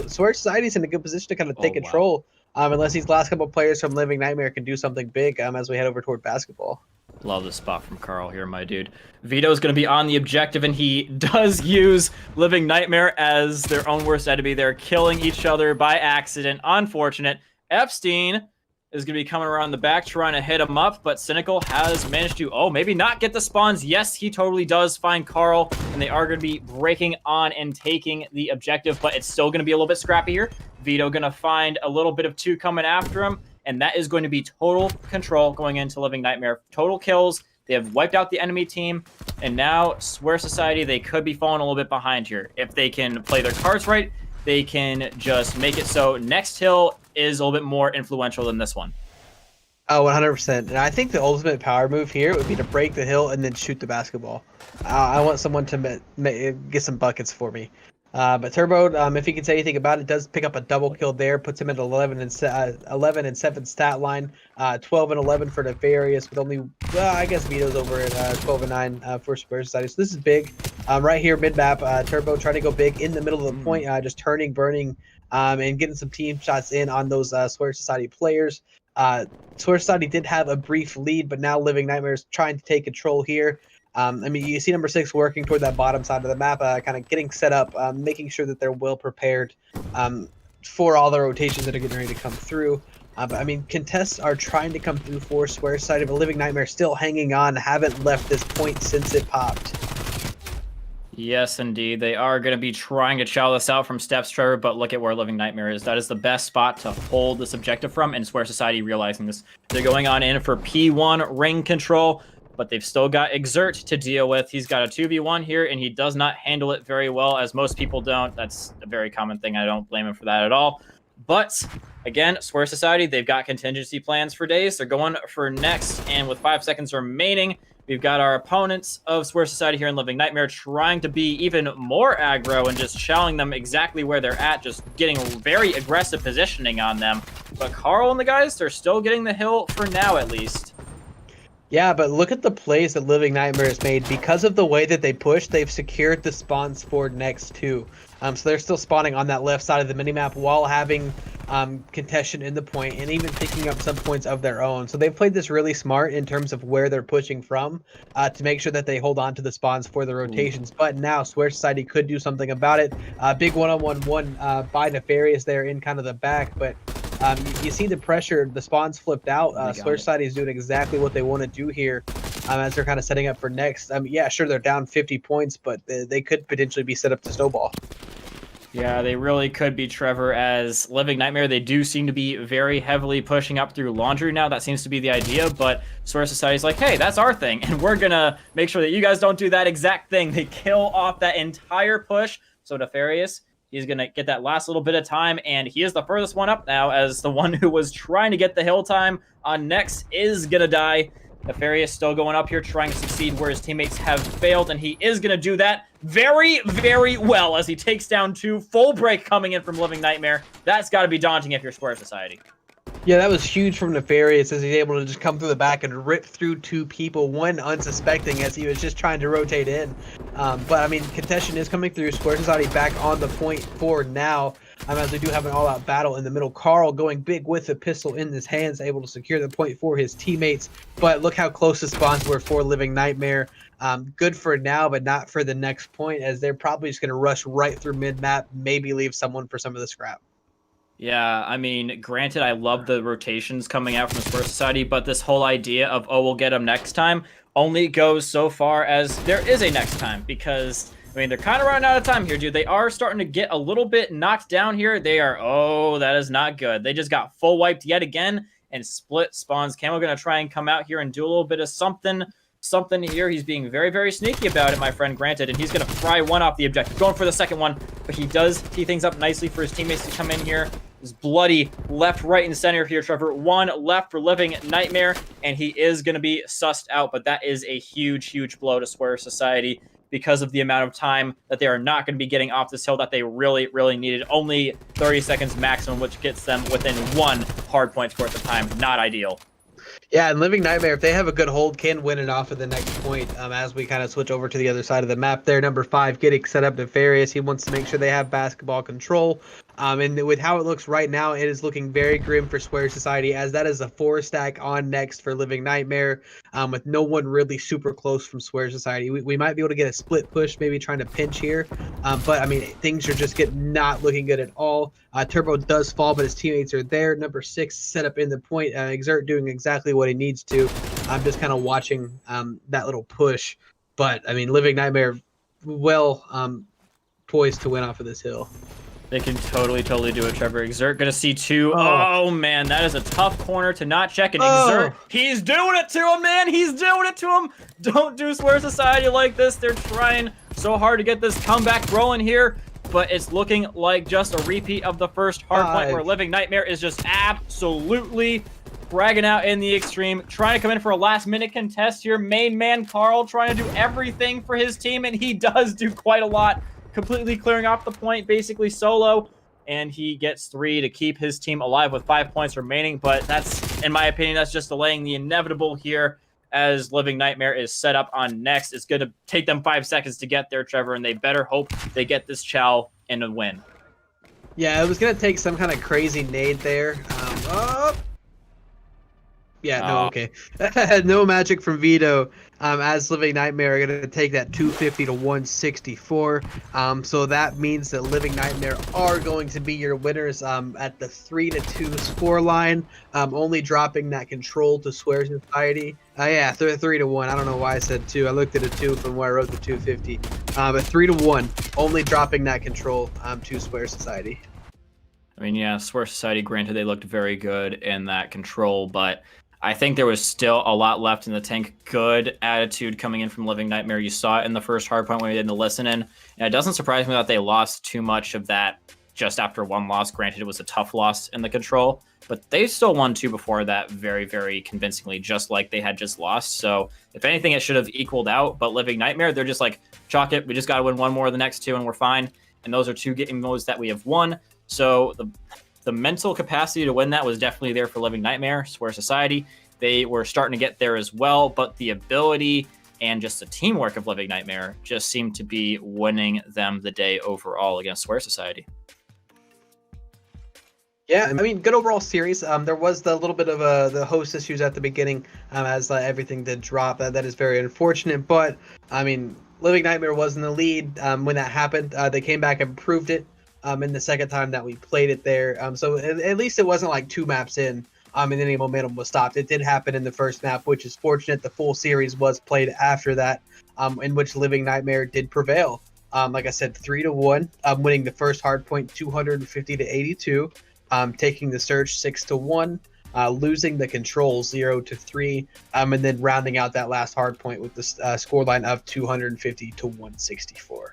Swear Society's in a good position to kind of take control. Unless these last couple players from Living Nightmare can do something big as we head over toward basketball. Love the spot from Carl here, my dude. Vito's going to be on the objective, and he does use Living Nightmare as their own worst enemy. They're killing each other by accident. Unfortunate. Epstein is going to be coming around the back trying to hit him up, but Cynical has managed to, maybe not get the spawns. Yes, he totally does find Carl, and they are going to be breaking on and taking the objective, but it's still going to be a little bit scrappy here. Vito going to find a little bit of 2 coming after him, and that is going to be total control going into Living Nightmare. Total kills. They have wiped out the enemy team, and now Swear Society, they could be falling a little bit behind here. If they can play their cards right, they can just make it so next hill is a little bit more influential than this one. Oh, 100%. And I think the ultimate power move here would be to break the hill and then shoot the basketball. I want someone to get some buckets for me. But Turbo, if he can say anything about it, does pick up a double kill there, puts him at 11 and 7 stat line, 12 and 11 for Nefarious, with only, I guess Vito's over at 12 and 9 for Swear Society. So this is big. Right here, mid-map, Turbo trying to go big in the middle of the point, just turning, burning, and getting some team shots in on those Swear Society players. Swear Society did have a brief lead, but now Living Nightmares trying to take control here. You see number 6 working toward that bottom side of the map, kind of getting set up, making sure that they're well prepared for all the rotations that are getting ready to come through. But contests are trying to come through for Swear Society, but Living Nightmare still hanging on, haven't left this point since it popped. Yes, indeed. They are going to be trying to chow this out from steps, Trevor, but look at where Living Nightmare is. That is the best spot to hold this objective from, and Swear Society realizing this. They're going on in for P1 ring control, but they've still got Exert to deal with. He's got a 2v1 here, and he does not handle it very well, as most people don't. That's a very common thing. I don't blame him for that at all. But, again, Swear Society, they've got contingency plans for days. They're going for next, and with 5 seconds remaining, we've got our opponents of Swear Society here in Living Nightmare trying to be even more aggro and just showing them exactly where they're at, just getting very aggressive positioning on them. But Carl and the guys, they're still getting the hill for now, at least. Yeah, but look at the plays that Living Nightmare has made. Because of the way that they push, they've secured the spawns for next too. So they're still spawning on that left side of the minimap while having contention in the point and even picking up some points of their own. So they've played this really smart in terms of where they're pushing from to make sure that they hold on to the spawns for the rotations. But now Swear Society could do something about it. Big one-on-one by Nefarious there in kind of the back, but you see the pressure, the spawns flipped out. Swear Society is doing exactly what they want to do here as they're kind of setting up for next. Yeah, sure, they're down 50 points, but they could potentially be set up to snowball. Yeah, they really could be, Trevor, as Living Nightmare. They do seem to be very heavily pushing up through Laundry now. That seems to be the idea, but Swear Society's like, hey, that's our thing, and we're gonna make sure that you guys don't do that exact thing. They kill off that entire push, so Nefarious, he's going to get that last little bit of time, and he is the furthest one up now, as the one who was trying to get the hill time on next is going to die. Nefarious still going up here, trying to succeed where his teammates have failed, and he is going to do that very, very well as he takes down 2. Full break coming in from Living Nightmare. That's got to be daunting if you're Square Society. Yeah, that was huge from Nefarious as he's able to just come through the back and rip through 2 people, one unsuspecting as he was just trying to rotate in. But, I mean, contention is coming through. Square Society back on the point for now. As we do have an all-out battle in the middle. Carl going big with the pistol in his hands, able to secure the point for his teammates. But look how close the spawns were for Living Nightmare. Good for now, but not for the next point, as they're probably just going to rush right through mid-map, maybe leave someone for some of the scrap. Yeah, I mean, granted, I love the rotations coming out from Square Society, but this whole idea of, oh, we'll get them next time, only goes so far as there is a next time, because, I mean, they're kind of running out of time here, dude. They are starting to get a little bit knocked down here. They are, oh, that is not good. They just got full wiped yet again, and split spawns. Camo going to try and come out here and do a little bit of something here. He's being very, very sneaky about it, my friend, granted, and he's going to fry one off the objective, going for the second one, but he does tee things up nicely for his teammates to come in here. Is bloody left, right, and center here, Trevor. 1 left for Living Nightmare, and he is going to be sussed out, but that is a huge, huge blow to Square Society because of the amount of time that they are not going to be getting off this hill that they really, really needed. Only 30 seconds maximum, which gets them within 1 hard point's worth of time. Not ideal. Yeah, and Living Nightmare, if they have a good hold, can win it off of the next point as we kind of switch over to the other side of the map there. Number 5 getting set up Nefarious. He wants to make sure they have basketball control. And with how it looks right now, it is looking very grim for Square Society, as that is a 4-stack on next for Living Nightmare, with no one really super close from Square Society. We might be able to get a split push, maybe trying to pinch here. But, I mean, things are just not looking good at all. Turbo does fall, but his teammates are there. Number 6 set up in the point. Exert doing exactly what he needs to. I'm just kind of watching that little push. But, I mean, Living Nightmare well poised to win off of this hill. They can totally do it, Trevor. Exert gonna see 2. Oh, man, that is a tough corner to not check. And Exert, he's doing it to him, man. He's doing it to him. Don't do Square Society like this. They're trying so hard to get this comeback rolling here, but it's looking like just a repeat of the first hard point where Living Nightmare is just absolutely bragging out in the extreme, trying to come in for a last-minute contest here. Main man Carl trying to do everything for his team, and he does do quite a lot. Completely clearing off the point, basically solo, and he gets 3 to keep his team alive with 5 points remaining. But that's, in my opinion, that's just delaying the inevitable here, as Living Nightmare is set up on next. It's going to take them 5 seconds to get there, Trevor, and they better hope they get this chow and a win. Yeah, it was going to take some kind of crazy nade there. Yeah, no, okay. No magic from Vito, as Living Nightmare are going to take that 250 to 164. So that means that Living Nightmare are going to be your winners at the 3-2 score line, only dropping that control to Swear Society. Yeah, 3-1. I don't know why I said 2. I looked at a 2 from where I wrote the 250. But 3-1, only dropping that control to Swear Society. I mean, yeah, Swear Society, granted, they looked very good in that control, but I think there was still a lot left in the tank. Good attitude coming in from Living Nightmare. You saw it in the first hardpoint when we did the listen-in. And it doesn't surprise me that they lost too much of that just after 1 loss. Granted, it was a tough loss in the control, but they still won 2 before that very, very convincingly, just like they had just lost. So if anything, it should have equaled out. But Living Nightmare, they're just like, chalk it. We just got to win 1 more of the next 2 and we're fine. And those are 2 game modes that we have won. So the mental capacity to win that was definitely there for Living Nightmare. Swear Society, they were starting to get there as well, but the ability and just the teamwork of Living Nightmare just seemed to be winning them the day overall against Swear Society. Yeah, I mean, good overall series. There was the little bit of the host issues at the beginning, as everything did drop. That is very unfortunate. But I mean, Living Nightmare was in the lead when that happened. They came back and proved it in the second time that we played it there. So at least it wasn't like 2 maps in, and any momentum was stopped. It did happen in the first map, which is fortunate. The full series was played after that, in which Living Nightmare did prevail. Like I said, 3-1, winning the first hardpoint 250-82. Taking the Surge 6-1, losing the Control 0-3, and then rounding out that last hard point with the scoreline of 250-164.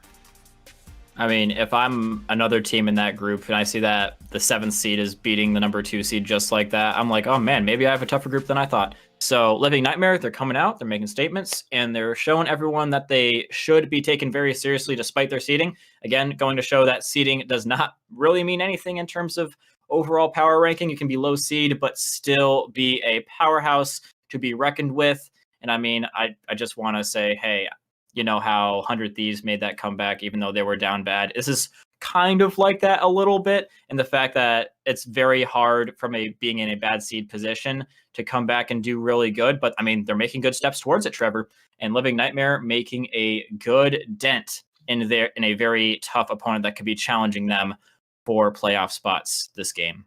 I mean, if I'm another team in that group and I see that the 7th seed is beating the number 2 seed just like that, I'm like, oh man, maybe I have a tougher group than I thought. So Living Nightmare, they're coming out, they're making statements, and they're showing everyone that they should be taken very seriously despite their seeding. Again, going to show that seeding does not really mean anything in terms of overall power ranking. You can be low seed, but still be a powerhouse to be reckoned with. And I mean, I just want to say, hey, you know how 100 Thieves made that comeback even though they were down bad? This is kind of like that a little bit, and the fact that it's very hard from being in a bad seed position to come back and do really good. But I mean, they're making good steps towards it, Trevor, and Living Nightmare making a good dent in a very tough opponent that could be challenging them for playoff spots this game.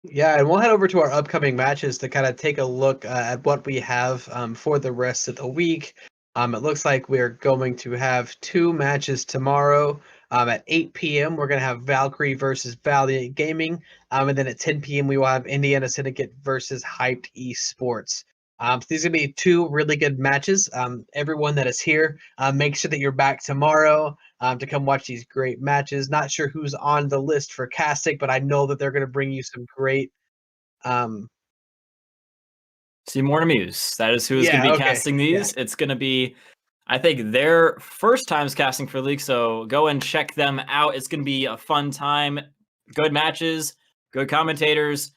Yeah, and we'll head over to our upcoming matches to kind of take a look at what we have for the rest of the week. It looks like we're going to have 2 matches tomorrow. At 8 p.m., we're going to have Valkyrie versus Valiant Gaming. And then at 10 p.m., we will have Indiana Syndicate versus Hyped Esports. So these are going to be 2 really good matches. Everyone that is here, make sure that you're back tomorrow to come watch these great matches. Not sure who's on the list for casting, but I know that they're going to bring you some great... See more to Muse. That is who is going to be casting these. Yeah. It's going to be, I think, their first times casting for the league, so go and check them out. It's going to be a fun time. Good matches, good commentators,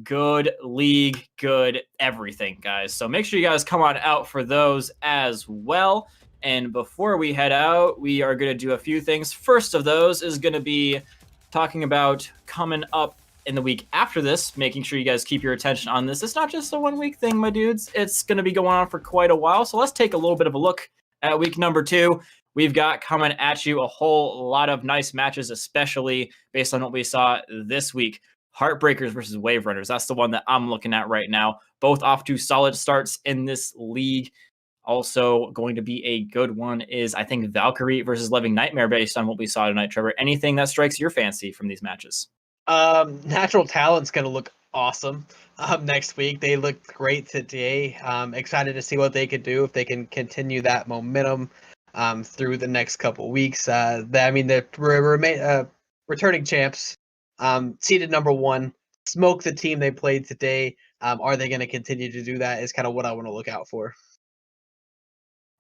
good league, good everything, guys. So make sure you guys come on out for those as well. And before we head out, we are going to do a few things. First of those is going to be talking about coming up in the week after this, making sure you guys keep your attention on this. It's not just a 1-week thing, my dudes. It's going to be going on for quite a while. So let's take a little bit of a look at week number 2. We've got coming at you a whole lot of nice matches, especially based on what we saw this week. Heartbreakers versus Wave Runners. That's the one that I'm looking at right now. Both off to solid starts in this league. Also going to be a good one is, I think, Valkyrie versus Living Nightmare based on what we saw tonight, Trevor. Anything that strikes your fancy from these matches? Natural Talent's going to look awesome next week. They looked great today. Excited to see what they could do if they can continue that momentum through the next couple weeks. I mean, they're returning champs, seeded number 1, smoke the team they played today. Are they going to continue to do that is kind of what I want to look out for.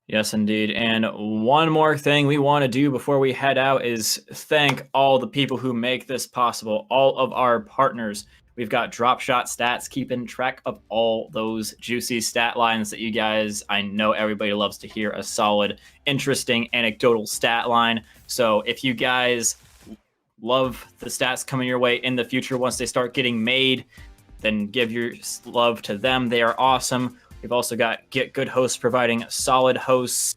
Yes, indeed. And one more thing we want to do before we head out is thank all the people who make this possible, all of our partners. We've got DropShotStats keeping track of all those juicy stat lines that you guys, I know everybody loves to hear a solid, interesting, anecdotal stat line. So if you guys love the stats coming your way in the future once they start getting made, then give your love to them. They are awesome. We've also got GitGudHosts providing solid hosts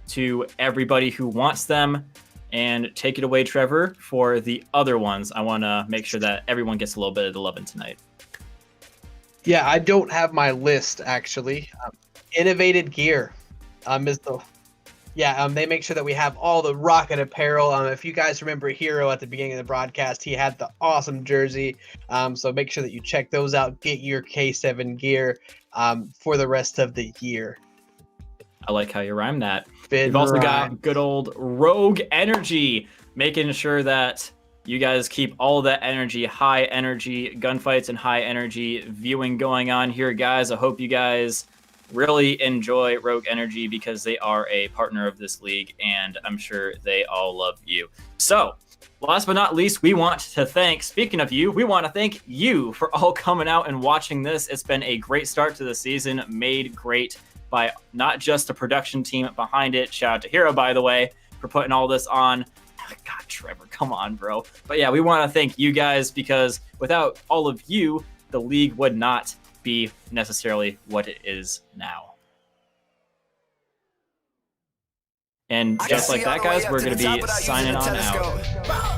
to everybody who wants them. And take it away, Trevor, for the other ones. I want to make sure that everyone gets a little bit of the loving tonight. Yeah, I don't have my list, actually. Innovated Gear is the... Yeah, they make sure that we have all the Rocket apparel. If you guys remember Hero at the beginning of the broadcast, he had the awesome jersey. So make sure that you check those out. Get your K7 gear for the rest of the year. I like how you rhyme that. We've also got good old Rogue Energy, making sure that you guys keep all that energy, high energy gunfights and high energy viewing going on here, guys. I hope you guys really enjoy Rogue Energy because they are a partner of this league, and I'm sure they all love you. So Last but not least, we want to thank, speaking of you, we want to thank you for all coming out and watching this. It's been a great start to the season, made great by not just the production team behind it. Shout out to Hero, by the way, for putting all this on. God, Trevor, come on, bro. But yeah, we want to thank you guys because without all of you, the league would not be necessarily what it is now. And just like that, guys, we're going to be signing on out.